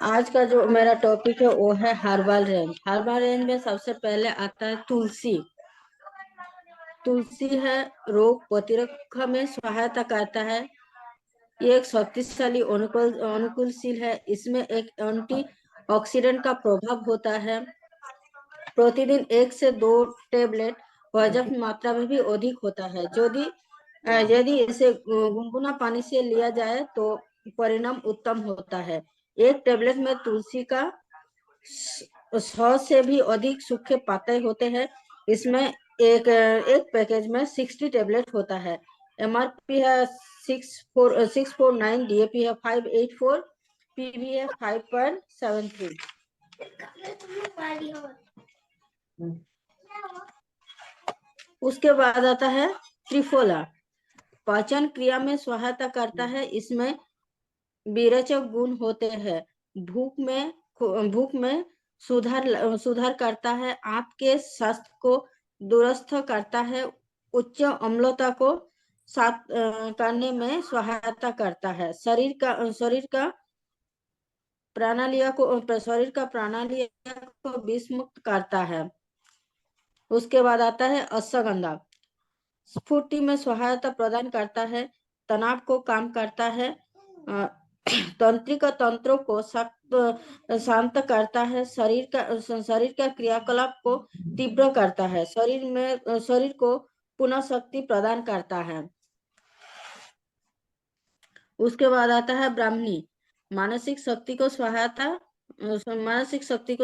आज का जो मेरा टॉपिक है वो है हर्बल रेंज। हर्बल रेंज में सबसे पहले आता है तुलसी। तुलसी है रोग प्रतिरक्षा में सहायता करता है, ये एक शक्तिशाली अनुकूलशील है, इसमें एक एंटी ऑक्सीडेंट का प्रभाव होता है। प्रतिदिन 1 से 2 टेबलेट पर्याप्त मात्रा में भी अधिक होता है। यदि इसे गुनगुना पानी से लिया जाए तो परिणाम उत्तम होता है। एक टेबलेट में तुलसी का 100 से भी अधिक सूखे पत्ते होते हैं। इसमें एक पैकेज में 60 टेबलेट होता है। MRP है 649, DAP है 584, PV है 5.73। उसके बाद आता है त्रिफला। पाचन क्रिया में सहायता करता है, इसमें विरेचक गुण होते हैं। भूख में सुधार करता है, आंत के स्वास्थ्य को दुरुस्त करता है, उच्च अम्लता को साफ करने में सहायता करता है, शरीर का प्राणालिया को विष मुक्त करता है। उसके बाद आता है अश्वगंधा। स्फूर्ति में सहायता प्रदान करता है, तनाव को कम करता है, तंत्रिका तंत्रों को शांत करता है, शरीर का क्रियाकलाप को तीव्र करता है, शरीर को पुनः शक्ति प्रदान करता है। उसके बाद आता है ब्राह्मणी, मानसिक शक्ति को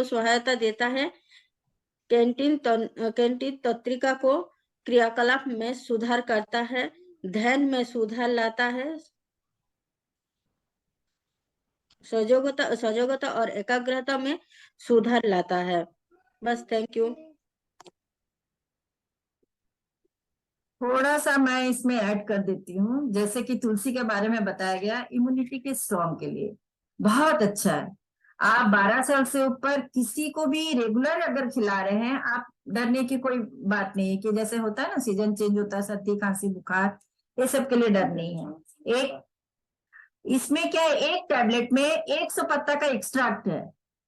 सहायता देता है। कैंटीन तंत्रिका को क्रियाकलाप में सुधार करता है, ध्यान में सुधार लाता है, सजगता और एकाग्रता में सुधार लाता है। बस, थैंक यू। थोड़ा सा मैं इसमें ऐड कर देती हूँ। जैसे कि तुलसी के बारे में बताया गया, इम्यूनिटी के स्ट्रॉन्ग के लिए बहुत अच्छा है। आप 12 साल से ऊपर किसी को भी रेगुलर अगर खिला रहे हैं, आप डरने की कोई बात नहीं है कि जैसे होता है ना, सीजन चेंज होता है, सर्दी खांसी बुखार, ये सब के लिए डर नहीं है। इसमें क्या है, एक टैबलेट में 100 पत्ता का एक्सट्रैक्ट है।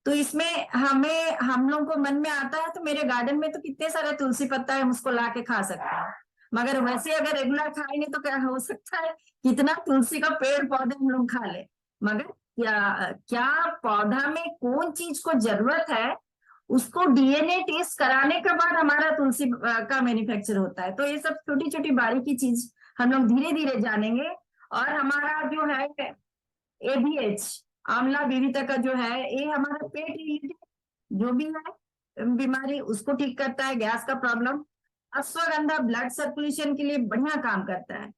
तो इसमें हम लोग को मन में आता है तो मेरे गार्डन में तो कितने सारे तुलसी पत्ता है, हम उसको ला के खा सकते हैं। मगर वैसे अगर रेगुलर खाएंगे तो क्या हो सकता है, कितना तुलसी का पेड़ पौधे हम लोग खा ले, मगर क्या पौधा में कौन चीज को जरूरत है, उसको डीएनए टेस्ट कराने के बाद हमारा तुलसी का मैन्युफैक्चर होता है। तो ये सब छोटी छोटी बारीकी चीज हम लोग धीरे धीरे जानेंगे। और हमारा जो है ABH, आंवला विविता का जो है, ये हमारा पेट रिलेटेड जो भी है बीमारी उसको ठीक करता है, गैस का प्रॉब्लम। अश्वगंधा ब्लड सर्कुलेशन के लिए बढ़िया काम करता है।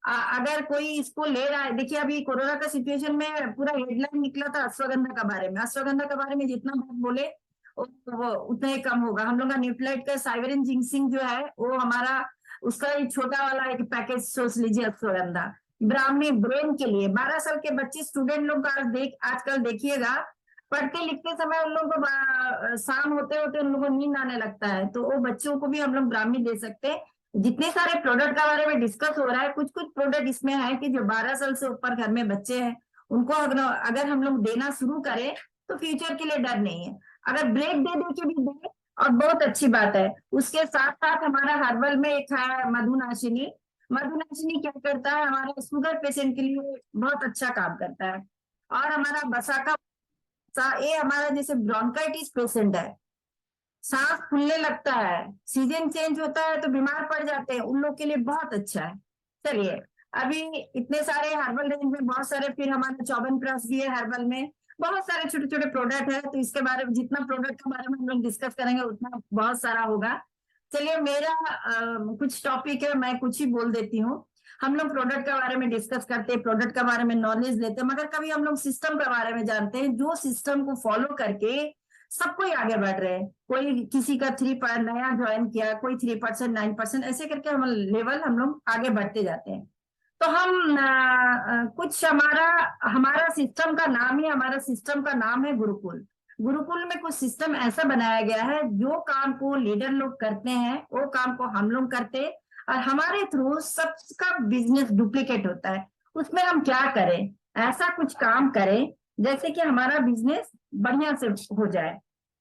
अगर कोई इसको ले रहा है, देखिए अभी कोरोना का सिचुएशन में पूरा हेडलाइन निकला था अश्वगंधा का बारे में। अश्वगंधा के बारे में जितना बात बोले वो उतना ही कम होगा। हम लोग का न्यूट्राइट का साइवरिन जिंक्सिंग जो है वो हमारा, उसका एक छोटा वाला एक पैकेज सोच लीजिए अश्वगंधा। ब्राह्मी ब्रेन के लिए 12 साल के बच्चे स्टूडेंट लोग का आजकल देखिएगा, पढ़ते लिखते समय उन लोगों को शाम होते होते उन लोगों को नींद आने लगता है, तो वो बच्चों को भी हम लोग ब्राह्मी दे सकते हैं। जितने सारे प्रोडक्ट के बारे में डिस्कस हो रहा है, कुछ कुछ प्रोडक्ट इसमें है कि जो 12 साल से ऊपर घर में बच्चे हैं उनको अगर हम लोग देना शुरू करें तो फ्यूचर के लिए डर नहीं है। अगर ब्रेक दे दे के भी दे और बहुत अच्छी बात है। उसके साथ साथ हमारा हर्बल में एक है मधुनाशिनी। मधुनाशिनी क्या करता है, हमारे शुगर पेशेंट के लिए बहुत अच्छा काम करता है। और हमारा बसाका, ये हमारा जैसे ब्रोंकाइटिस पेशेंट है, सांस फूलने लगता है, सीजन चेंज होता है तो बीमार पड़ जाते हैं, उन लोग के लिए बहुत अच्छा है। चलिए, अभी इतने सारे हर्बल रेंज में बहुत सारे, फिर हमारा चौबन प्लस भी है हर्बल में, बहुत सारे छोटे छोटे प्रोडक्ट है। तो इसके बारे में जितना प्रोडक्ट के बारे में हम लोग डिस्कस करेंगे उतना बहुत सारा होगा। चलिए, मेरा कुछ टॉपिक है, मैं कुछ ही बोल देती हूँ। हम लोग प्रोडक्ट के बारे में डिस्कस करते हैं, प्रोडक्ट के बारे में नॉलेज लेते हैं, मगर कभी हम लोग सिस्टम के बारे में जानते हैं, जो सिस्टम को फॉलो करके सब कोई आगे बढ़ रहे हैं। कोई किसी का 3 नया ज्वाइन किया, कोई 3%, 9%, ऐसे करके हम लोग आगे बढ़ते जाते हैं। तो हम कुछ हमारा सिस्टम का नाम ही, हमारा सिस्टम का नाम है गुरुकुल। गुरुकुल में कुछ सिस्टम ऐसा बनाया गया है, जो काम को लीडर लोग करते हैं वो काम को हम लोग करते हैं, और हमारे थ्रू सबका बिजनेस डुप्लीकेट होता है। उसमें हम क्या करें, ऐसा कुछ काम करें जैसे कि हमारा बिजनेस बढ़िया से हो जाए।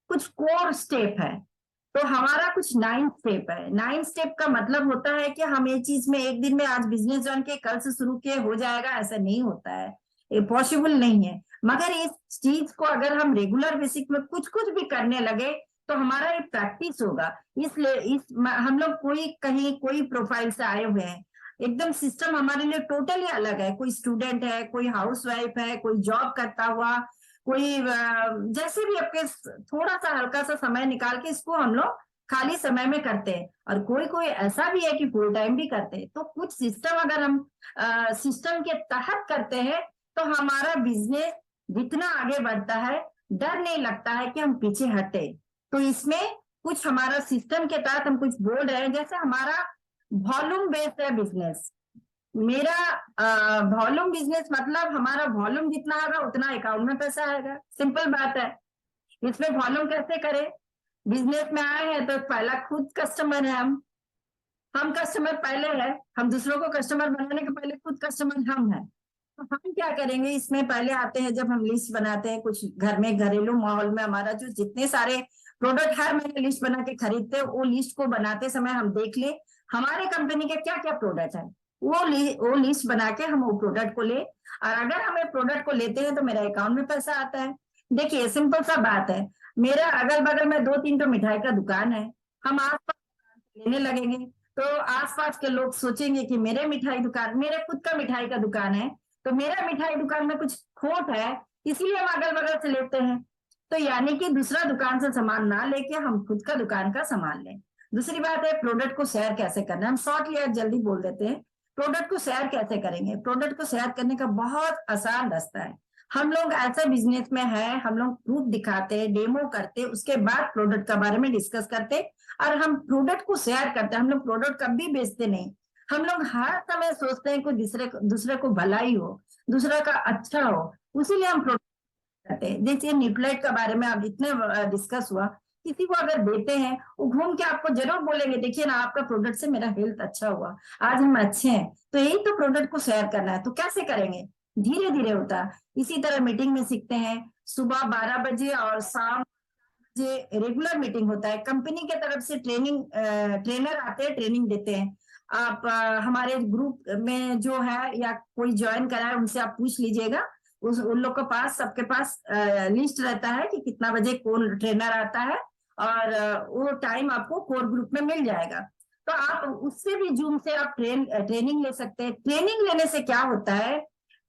कुछ कोर स्टेप है, तो हमारा कुछ 9 स्टेप है। 9 स्टेप का मतलब होता है कि हम ये चीज में एक दिन में आज बिजनेस ज्वाइन के कल से शुरू किए हो जाएगा, ऐसा नहीं होता है, ये पॉसिबल नहीं है। मगर इस चीज को अगर हम रेगुलर बेसिक में कुछ कुछ भी करने लगे तो हमारा ये प्रैक्टिस होगा। इसलिए हम लोग कोई प्रोफाइल से आए हुए हैं, एकदम सिस्टम हमारे लिए टोटली अलग है। कोई स्टूडेंट है, कोई हाउसवाइफ है, कोई जॉब करता हुआ, कोई जैसे भी आपके थोड़ा सा हल्का सा समय निकाल के इसको हम लोग खाली समय में करते हैं, और कोई ऐसा भी है कि फुल टाइम भी करते हैं। तो कुछ सिस्टम अगर हम सिस्टम के तहत करते हैं तो हमारा बिजनेस जितना आगे बढ़ता है, डर नहीं लगता है कि हम पीछे हटे। तो इसमें कुछ हमारा सिस्टम के तहत हम कुछ बोल रहे हैं, जैसे हमारा वॉल्यूम बेस्ड है बिजनेस। मेरा वॉल्यूम बिजनेस मतलब हमारा वॉल्यूम जितना होगा उतना अकाउंट में पैसा आएगा, सिंपल बात है। इसमें वॉल्यूम कैसे करें, बिजनेस में आए हैं तो पहला खुद कस्टमर है, हम कस्टमर पहले है, हम दूसरों को कस्टमर बनाने के पहले खुद कस्टमर हम हैं। तो हम क्या करेंगे, इसमें पहले आते हैं जब हम लिस्ट बनाते हैं, कुछ घर में घरेलू माहौल में हमारा जो जितने सारे प्रोडक्ट हर महीने लिस्ट बना के खरीदते हैं, वो लिस्ट को बनाते समय हम देख ले हमारे कंपनी के क्या क्या प्रोडक्ट है, वो लिस्ट बना के हम वो प्रोडक्ट को ले, और अगर हमें प्रोडक्ट को लेते हैं तो मेरा अकाउंट में पैसा आता है। देखिए सिंपल सा बात है, मेरा अगल बगल में 2-3 तो मिठाई का दुकान है, हम आसपास लेने लगेंगे तो आसपास के लोग सोचेंगे कि मेरे मिठाई दुकान, मेरे खुद का मिठाई का दुकान है, तो मेरा मिठाई दुकान में कुछ खोट है, इसीलिए हम अगल बगल से लेते हैं। तो यानी कि दूसरा दुकान से सामान ना लेके हम खुद का दुकान का सामान लें। दूसरी बात है प्रोडक्ट को शेयर कैसे करना है। हम शॉर्टली या जल्दी बोल देते हैं, प्रोडक्ट को शेयर कैसे करेंगे। प्रोडक्ट को शेयर करने का बहुत आसान रास्ता है। हम लोग ऐसे बिजनेस में है, हम लोग प्रूफ दिखाते, डेमो करते, उसके बाद प्रोडक्ट के बारे में डिस्कस करते, और हम प्रोडक्ट को शेयर करते हैं। हम लोग प्रोडक्ट कभी बेचते नहीं, हम लोग हर समय सोचते हैं कि दूसरे को भलाई हो, दूसरा का अच्छा हो, उसीलिए हम प्रोडक्ट करते हैं। जैसे न्यूट्रालाइट के बारे में अब इतने डिस्कस हुआ, किसी को अगर देते हैं वो घूम के आपको जरूर बोलेंगे देखिए ना आपका प्रोडक्ट से मेरा हेल्थ अच्छा हुआ, आज हम अच्छे हैं। तो यही तो प्रोडक्ट को शेयर करना है। तो कैसे करेंगे, धीरे धीरे होता है। इसी तरह मीटिंग में सीखते हैं, सुबह 12 बजे और शाम बजे रेगुलर मीटिंग होता है। कंपनी के तरफ से ट्रेनर आते हैं, ट्रेनिंग देते हैं। आप हमारे ग्रुप में जो है या कोई ज्वाइन करा है उनसे आप पूछ लीजिएगा, उन लोग के पास, सबके पास लिस्ट रहता है कि कितना बजे कौन ट्रेनर आता है, और वो टाइम आपको कोर ग्रुप में मिल जाएगा। तो आप उससे भी जूम से आप ट्रेनिंग ले सकते हैं। ट्रेनिंग लेने से क्या होता है,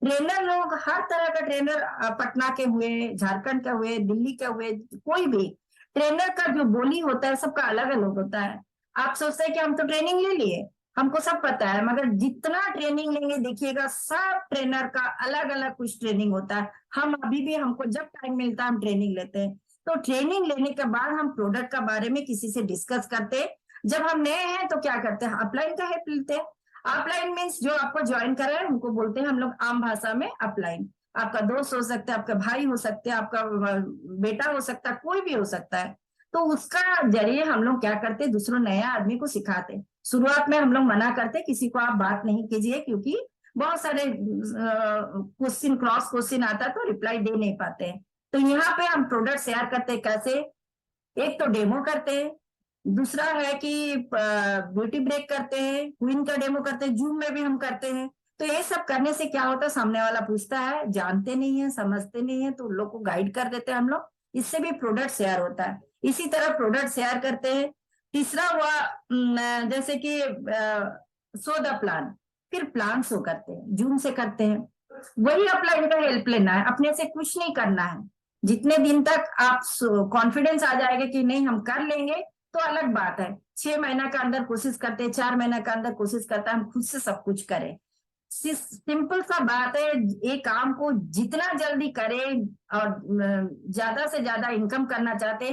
ट्रेनर लोग हर तरह का ट्रेनर, पटना के हुए, झारखंड के हुए, दिल्ली के हुए, कोई भी ट्रेनर का जो बोली होता है सबका अलग अलग होता है। आप सोचते हैं कि हम तो ट्रेनिंग ले लिए, हमको सब पता है, मगर जितना ट्रेनिंग लेंगे देखिएगा सब ट्रेनर का अलग अलग कुछ ट्रेनिंग होता है। हम अभी भी, हमको जब टाइम मिलता है हम ट्रेनिंग लेते हैं। तो ट्रेनिंग लेने के बाद हम प्रोडक्ट का बारे में किसी से डिस्कस करते हैं। जब हम नए हैं तो क्या करते हैं, अपलाइन का हेल्प लेते हैं। अपलाइन मीन्स जो आपको ज्वाइन कर रहा है उनको बोलते हैं हम लोग आम भाषा में अपलाइन। आपका दोस्त हो सकता है, आपका भाई हो सकता है, आपका बेटा हो सकता है, कोई भी हो सकता है। तो उसका जरिए हम लोग क्या करते, दूसरों नया आदमी को सिखाते। शुरुआत में हम लोग मना करते, किसी को आप बात नहीं कीजिए, क्योंकि बहुत सारे क्वेश्चन, क्रॉस क्वेश्चन आता तो रिप्लाई दे नहीं पाते हैं। तो यहाँ पे हम प्रोडक्ट शेयर करते हैं कैसे, एक तो डेमो करते हैं, दूसरा है कि ब्यूटी ब्रेक करते हैं, क्वीन का डेमो करते हैं, जूम में भी हम करते हैं। तो ये सब करने से क्या होता है, सामने वाला पूछता है, जानते नहीं है, समझते नहीं है, तो उन लोग को गाइड कर देते हैं हम लोग, इससे भी प्रोडक्ट शेयर होता है। इसी तरह प्रोडक्ट शेयर करते हैं। तीसरा हुआ जैसे कि शो द प्लान, फिर प्लान शो करते हैं, जूम से करते हैं। वही अपलाइन का हेल्प लेना है, अपने से कुछ नहीं करना है। जितने दिन तक आप कॉन्फिडेंस आ जाएगा कि नहीं हम कर लेंगे तो अलग बात है। 6 महीना का अंदर कोशिश करते हैं, 4 महीना का अंदर कोशिश करता है हम खुद से सब कुछ करें। सिंपल सा बात है, एक काम को जितना जल्दी करें, और ज्यादा से ज्यादा इनकम करना चाहते,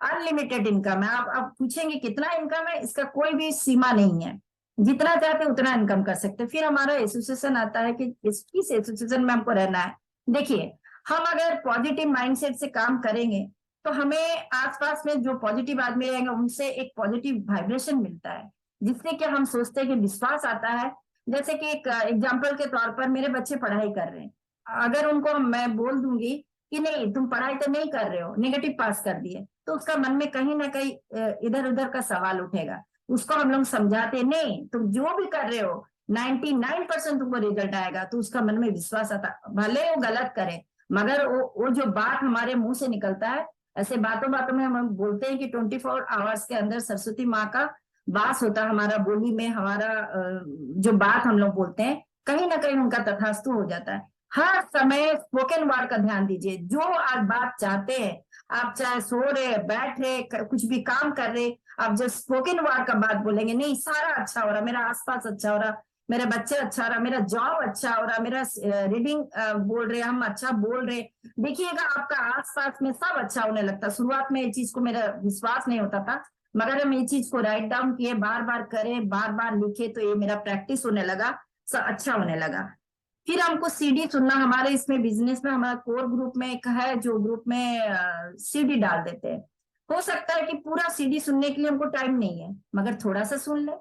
अनलिमिटेड इनकम है। आप पूछेंगे कितना इनकम है, इसका कोई भी सीमा नहीं है, जितना चाहते उतना इनकम कर सकते। फिर हमारा एसोसिएशन आता है कि किस एसोसिएशन में हमको रहना है। देखिए हम अगर पॉजिटिव माइंडसेट से काम करेंगे तो हमें आसपास में जो पॉजिटिव आदमी रहेंगे उनसे एक पॉजिटिव वाइब्रेशन मिलता है, जिससे कि हम सोचते हैं कि विश्वास आता है। जैसे कि एक एग्जाम्पल के तौर पर मेरे बच्चे पढ़ाई कर रहे हैं, अगर उनको मैं बोल दूंगी कि नहीं तुम पढ़ाई तो नहीं कर रहे हो, नेगेटिव पास कर दिए, तो उसका मन में कहीं ना कहीं इधर उधर का सवाल उठेगा। उसको हम लोग समझाते, नहीं तुम जो भी कर रहे हो 99% तुमको रिजल्ट आएगा, तो उसका मन में विश्वास आता, भले वो गलत करे, मगर वो जो बात हमारे मुंह से निकलता है, ऐसे बातों बातों में हम बोलते हैं कि 24 आवर्स के अंदर सरस्वती माँ का वास होता है हमारा बोली में। हमारा जो बात हम लोग बोलते हैं कहीं ना कहीं उनका तथास्तु हो जाता है। हर समय स्पोकन वर्ड का ध्यान दीजिए। जो आप बात चाहते हैं, आप चाहे सो रहे, बैठ रहे, कुछ भी काम कर रहे, आप जब स्पोकन वर्ड का बात बोलेंगे, नहीं सारा अच्छा हो रहा, मेरा आसपास अच्छा हो रहा, मेरे बच्चे अच्छा रहा, मेरा जॉब अच्छा हो रहा, मेरा रीडिंग बोल रहे, हम अच्छा बोल रहे, देखिएगा आपका आसपास में सब अच्छा होने लगता। शुरुआत में ये चीज को मेरा विश्वास नहीं होता था, मगर हम ये चीज को राइट डाउन किए, बार बार करें, बार बार लिखे, तो ये मेरा प्रैक्टिस होने लगा, सब अच्छा होने लगा। फिर हमको सीडी सुनना, हमारे इसमें बिजनेस में हमारा कोर ग्रुप में एक है जो ग्रुप में सीडी डाल देते हैं। हो सकता है कि पूरा सीडी सुनने के लिए हमको टाइम नहीं है, मगर थोड़ा सा सुन ले,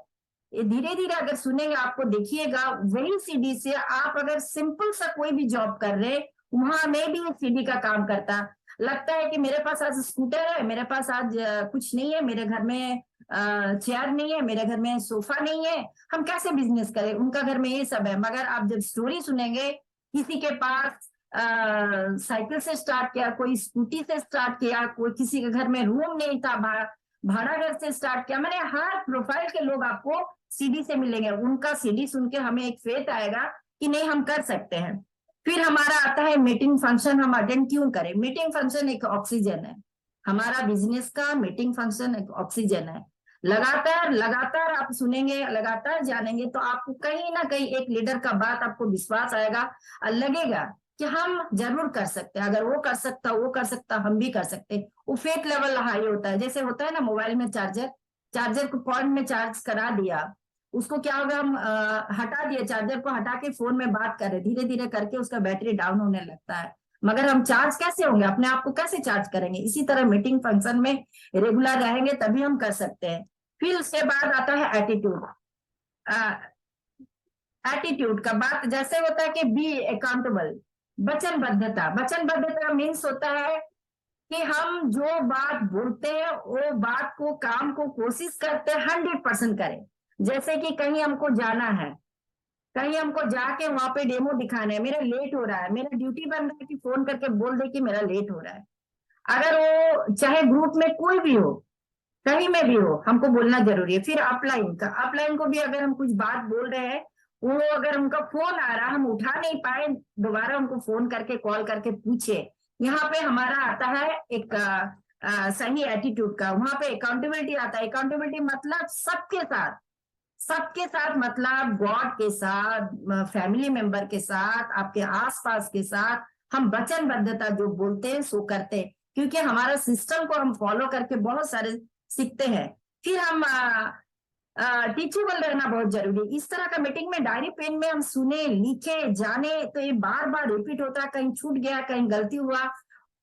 ये धीरे धीरे अगर सुनेंगे आपको देखिएगा वही सीडी से आप अगर सिंपल सा कोई भी जॉब कर रहे, वहां में भी सीडी का काम करता। लगता है कि मेरे पास आज स्कूटर है, मेरे पास आज कुछ नहीं है, मेरे घर में चेयर नहीं है, मेरे घर में सोफा नहीं है, हम कैसे बिजनेस करें? उनका घर में ये सब है। मगर आप जब स्टोरी सुनेंगे, किसी के पास साइकिल से स्टार्ट किया, कोई स्कूटी से स्टार्ट किया, कोई किसी के घर में रूम नहीं था, भाड़ा घर से स्टार्ट किया, मैंने हर प्रोफाइल के लोग आपको सीडी से मिलेंगे। उनका सीडी सुन के हमें एक फेथ आएगा कि नहीं, हम कर सकते हैं। फिर हमारा आता है मीटिंग फंक्शन। हम अटेंड क्यों करें? मीटिंग फंक्शन एक ऑक्सीजन है, हमारा बिजनेस का मीटिंग फंक्शन एक ऑक्सीजन है। लगातार लगातार आप सुनेंगे, लगातार जानेंगे, तो आपको कहीं ना कहीं एक लीडर का बात आपको विश्वास आएगा और लगेगा कि हम जरूर कर सकते हैं। अगर वो कर सकता, वो कर सकता, हम भी कर सकते हैं। वो फेथ लेवल हाई होता है। जैसे होता है ना मोबाइल में चार्जर को पॉइंट में चार्ज करा दिया, उसको क्या होगा, हम हटा दिए, चार्जर को हटा के फोन में बात कर रहे, धीरे धीरे करके उसका बैटरी डाउन होने लगता है। मगर हम चार्ज कैसे होंगे? अपने आप को कैसे चार्ज करेंगे? इसी तरह मीटिंग फंक्शन में रेगुलर रहेंगे तभी हम कर सकते हैं। फिर उसके बाद आता है एटीट्यूड। एटीट्यूड का बात जैसे होता है कि बी अकाउंटेबल, वचनबद्धता मीन्स होता है कि हम जो बात बोलते हैं वो बात को, काम को कोशिश करते हैं 100% करें। जैसे कि कहीं हमको जाना है, कहीं हमको जाके वहां पे डेमो दिखाना है, मेरा लेट हो रहा है, मेरा ड्यूटी बन रहा है कि फोन करके बोल दे कि मेरा लेट हो रहा है। अगर वो चाहे ग्रुप में कोई भी हो, कहीं में भी हो, हमको बोलना जरूरी है। फिर अपलाइन को भी अगर हम कुछ बात बोल रहे हैं, वो अगर उनका फोन आ रहा, हम उठा नहीं पाए, दोबारा उनको फोन करके कॉल करके पूछे। यहाँ पे हमारा आता है एक सही एटीट्यूड का। वहां पे अकाउंटेबिलिटी आता है। अकाउंटेबिलिटी मतलब सबके साथ मतलब गॉड के साथ, फैमिली मेंबर के साथ, आपके आसपास के साथ हम वचनबद्धता जो बोलते हैं सो करते हैं, क्योंकि हमारा सिस्टम को हम फॉलो करके बहुत सारे सीखते हैं। फिर हम टीचेबल रहना बहुत जरूरी है। इस तरह का मीटिंग में डायरी पेन में हम सुने, लिखे, जाने, तो ये बार बार रिपीट होता है। कहीं छूट गया, कहीं गलती हुआ,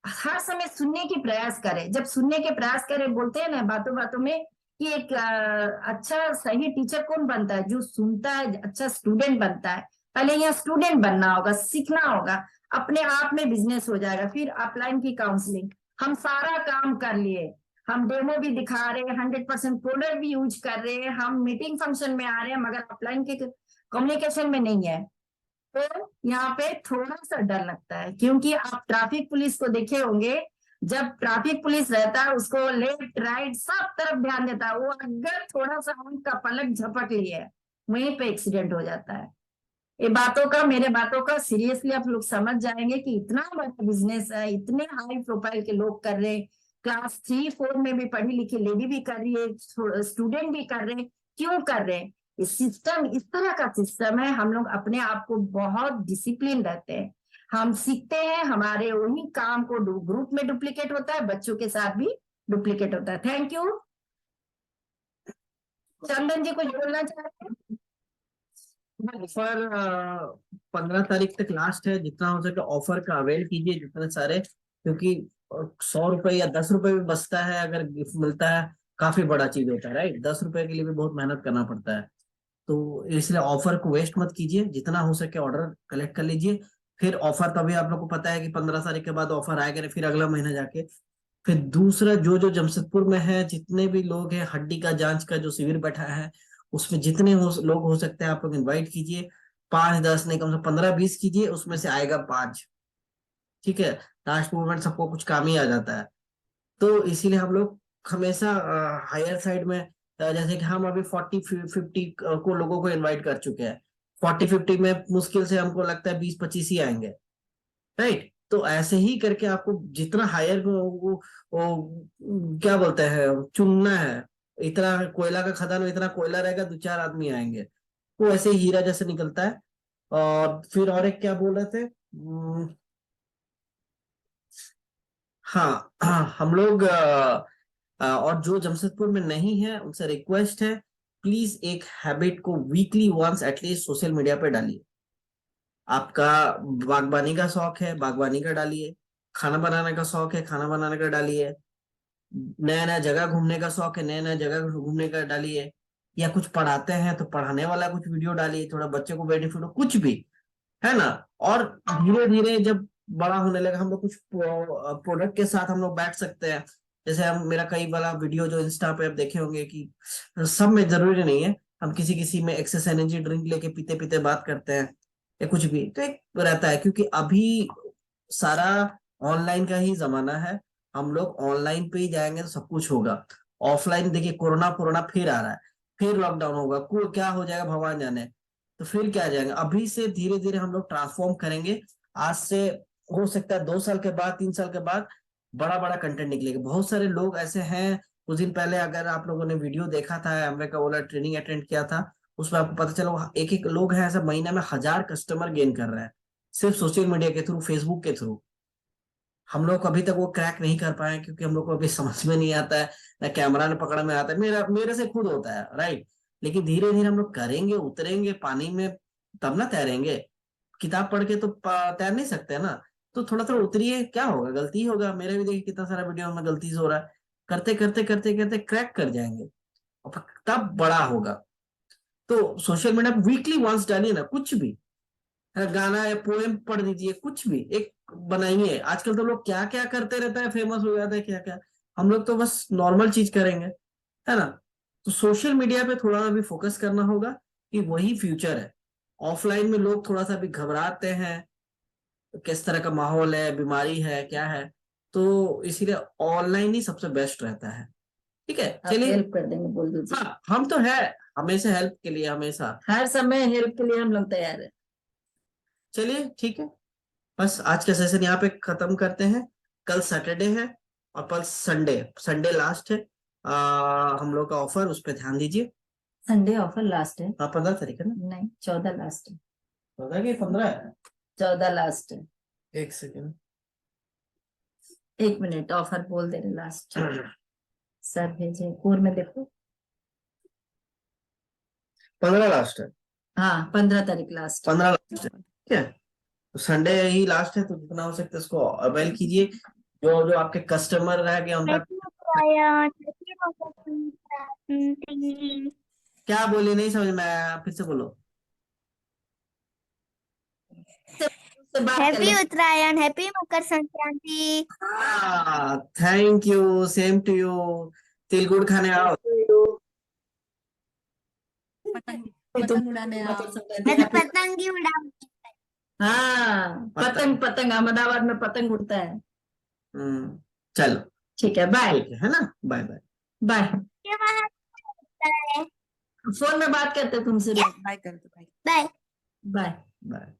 हर समय सुनने की प्रयास करें। जब सुनने के प्रयास करें, बोलते हैं ना बातों बातों में कि एक अच्छा सही टीचर कौन बनता है? जो सुनता है, अच्छा स्टूडेंट बनता है। पहले यहाँ स्टूडेंट बनना होगा, सीखना होगा, अपने आप में बिजनेस हो जाएगा। फिर अपलाइन की काउंसलिंग, हम सारा काम कर लिए, हम डेमो भी दिखा रहे हैं, 100% प्रोडक्ट भी यूज कर रहे हैं, हम मीटिंग फंक्शन में आ रहे हैं, मगर अपलाइन के कम्युनिकेशन में नहीं है, तो यहाँ पे थोड़ा सा डर लगता है। क्योंकि आप ट्रैफिक पुलिस को देखे होंगे, जब ट्रैफिक पुलिस रहता है उसको लेफ्ट राइट सब तरफ ध्यान देता है। वो अगर थोड़ा सा उनका पलक झपक लिए, वहीं पे एक्सीडेंट हो जाता है। ये बातों का, मेरे बातों का सीरियसली आप लोग समझ जाएंगे कि इतना बड़ा बिजनेस है, इतने हाई प्रोफाइल के लोग कर रहे हैं, क्लास 3-4 में भी पढ़ी लिखी लेडी भी कर रही है, स्टूडेंट भी कर रहे हैं। क्यों कर रहे हैं? इस सिस्टम, इस तरह का सिस्टम है। हम लोग अपने आप को बहुत डिसिप्लिन रहते हैं, हम सीखते हैं, हमारे वही काम को ग्रुप में डुप्लीकेट होता है, बच्चों के साथ भी डुप्लीकेट होता है। Thank you. चंदन जी कुछ बोलना चाहते हैं? ऑफर 15 तारीख तक लास्ट है। जितना हो सके ऑफर का अवेल कीजिए, जितने सारे, क्योंकि 100 रुपए या 10 रुपए भी बचता है, अगर गिफ्ट मिलता है, काफी बड़ा चीज होता है, राइट। 10 रुपए के लिए भी बहुत मेहनत करना पड़ता है, तो इसलिए ऑफर को वेस्ट मत कीजिए। जितना हो सके ऑर्डर कलेक्ट कर लीजिए। फिर ऑफर तो अभी आप लोग को पता है कि 15 तारीख के बाद ऑफर आएगा, फिर अगला महीना जाके। फिर दूसरा, जो जमशेदपुर में है, जितने भी लोग हैं, हड्डी का जांच का जो शिविर बैठा है, उसमें जितने लोग हो सकते हैं आप लोग इनवाइट कीजिए। 5-10 नहीं, कम से कम 15-20 कीजिए, उसमें से आएगा 5। ठीक है, लास्ट मोमेंट सबको कुछ काम ही आ जाता है। तो इसीलिए हम लोग हमेशा हायर साइड में, जैसे कि हम अभी 40-50 को लोगों को इनवाइट कर चुके हैं। 40-50 में मुश्किल से हमको लगता है 20-25 ही आएंगे, राइट। तो ऐसे ही करके आपको जितना हायर वो क्या बोलते हैं, चुनना है। इतना कोयला का खदान में इतना कोयला रहेगा, 2-4 आदमी आएंगे, वो ऐसे ही हीरा जैसे निकलता है। और फिर और एक क्या बोल रहे थे, हाँ, हम लोग और जो जमशेदपुर में नहीं है उनसे रिक्वेस्ट है, प्लीज एक हैबिट को weekly once at least social media पे डालिए। आपका बागवानी का शौक है, बागवानी का डालिए। खाना बनाने का शौक है, खाना बनाने का डालिए। नया नया जगह घूमने का शौक है, नया नया जगह घूमने का डालिए। या कुछ पढ़ाते हैं तो पढ़ाने वाला कुछ वीडियो डालिए, थोड़ा बच्चे को बेनिफिट हो, कुछ भी, है ना। और धीरे धीरे जब बड़ा होने लगा, हम लोग कुछ प्रोडक्ट के साथ हम लोग बैठ सकते हैं, जैसे हम मेरा कई वाला वीडियो जो इंस्टा पे आप देखे होंगे कि सब में जरूरी नहीं है, हम किसी किसी में एक्सेस एनर्जी ड्रिंक लेके पीते पीते बात करते हैं या कुछ भी, तो एक रहता है क्योंकि अभी सारा ऑनलाइन का ही जमाना है। हम लोग ऑनलाइन पे ही जाएंगे तो सब कुछ होगा। ऑफलाइन देखिए कोरोना कोरोना फिर आ रहा है, फिर लॉकडाउन होगा, क्या हो जाएगा भगवान जाने, तो फिर क्या जाएगा। अभी से धीरे धीरे हम लोग ट्रांसफॉर्म करेंगे। आज से हो सकता है 2 साल के बाद 3 साल के बाद बड़ा बड़ा कंटेंट निकलेगा। बहुत सारे लोग ऐसे हैं, कुछ दिन पहले अगर आप लोगों ने वीडियो देखा था, एमवे का वाला ट्रेनिंग अटेंड किया था, उसमें आपको पता चला एक एक लोग हैं ऐसे महीने में 1000 कस्टमर गेन कर रहे हैं सिर्फ सोशल मीडिया के थ्रू, फेसबुक के थ्रू। हम लोग अभी तक वो क्रैक नहीं कर पाए क्योंकि हम लोग को अभी समझ में नहीं आता है, ना कैमरा ने पकड़ में आता है, मेरे से खुद होता है, राइट। लेकिन धीरे धीरे हम लोग करेंगे, उतरेंगे पानी में तब ना तैरेंगे। किताब पढ़ के तो तैर नहीं सकते ना, तो थोड़ा थोड़ा उतरिए, क्या होगा, गलती होगा। मेरे भी देखिए कितना सारा वीडियो में गलती से हो रहा है, करते करते करते करते क्रैक कर जाएंगे और तब बड़ा होगा। तो सोशल मीडिया वीकली वंस डालिए ना, कुछ भी गाना या पोएम पढ़ दीजिए, कुछ भी एक बनाइए। आजकल तो लोग क्या क्या करते रहता है, फेमस हो जाता है क्या क्या, हम लोग तो बस नॉर्मल चीज करेंगे, है ना। तो सोशल मीडिया पे थोड़ा भी फोकस करना होगा कि वही फ्यूचर है। ऑफलाइन में लोग थोड़ा सा भी घबराते हैं, किस तरह का माहौल है, बीमारी है, क्या है, तो इसीलिए ऑनलाइन ही सबसे बेस्ट रहता है। ठीक है, आप चलिए। हेल्प कर देंगे, बोल दीजिए। हाँ, हम तो है हमेशा हेल्प के लिए, हमेशा। हर समय हेल्प के लिए हम लोग तैयार है। चलिए ठीक है, बस आज का सेशन यहाँ पे खत्म करते हैं। कल सैटरडे है और कल संडे, संडे लास्ट है हम लोग का ऑफर, उस पर ध्यान दीजिए। संडे ऑफर लास्ट है? हाँ, 15 तारीख है ना? नहीं, 14 लास्ट है। 14 की 15 है? 14 लास्ट है। एक सेकेंड, 1 मिनट, ऑफर बोल दे रहे लास्ट। सर भेजे कोर में देखो। 15 लास्ट है। हाँ, 15 तारीख लास्ट। 15 लास्ट है, ठीक है। तो संडे ही लास्ट है, तो जितना हो सकता है इसको अवेल कीजिए। जो जो आपके कस्टमर रह गए उनका क्या बोले, नहीं समझ में आया, फिर से बोलो। Happy Uttarayan, happy Makar Sankranti. Thank you, same to you. तिलगुड़ खाने आओ। पतंग उड़ाने आओ। पतंगी उड़ाओ। हाँ, पतंग पतंग अहमदाबाद में पतंग उड़ता है। चलो ठीक है, बाय। ठीक है ना, बाय बाय। बाय। ये वहाँ है। फोन में बात करते तुमसे। बाय कर दो, बाय। बाय। बाय। बाय।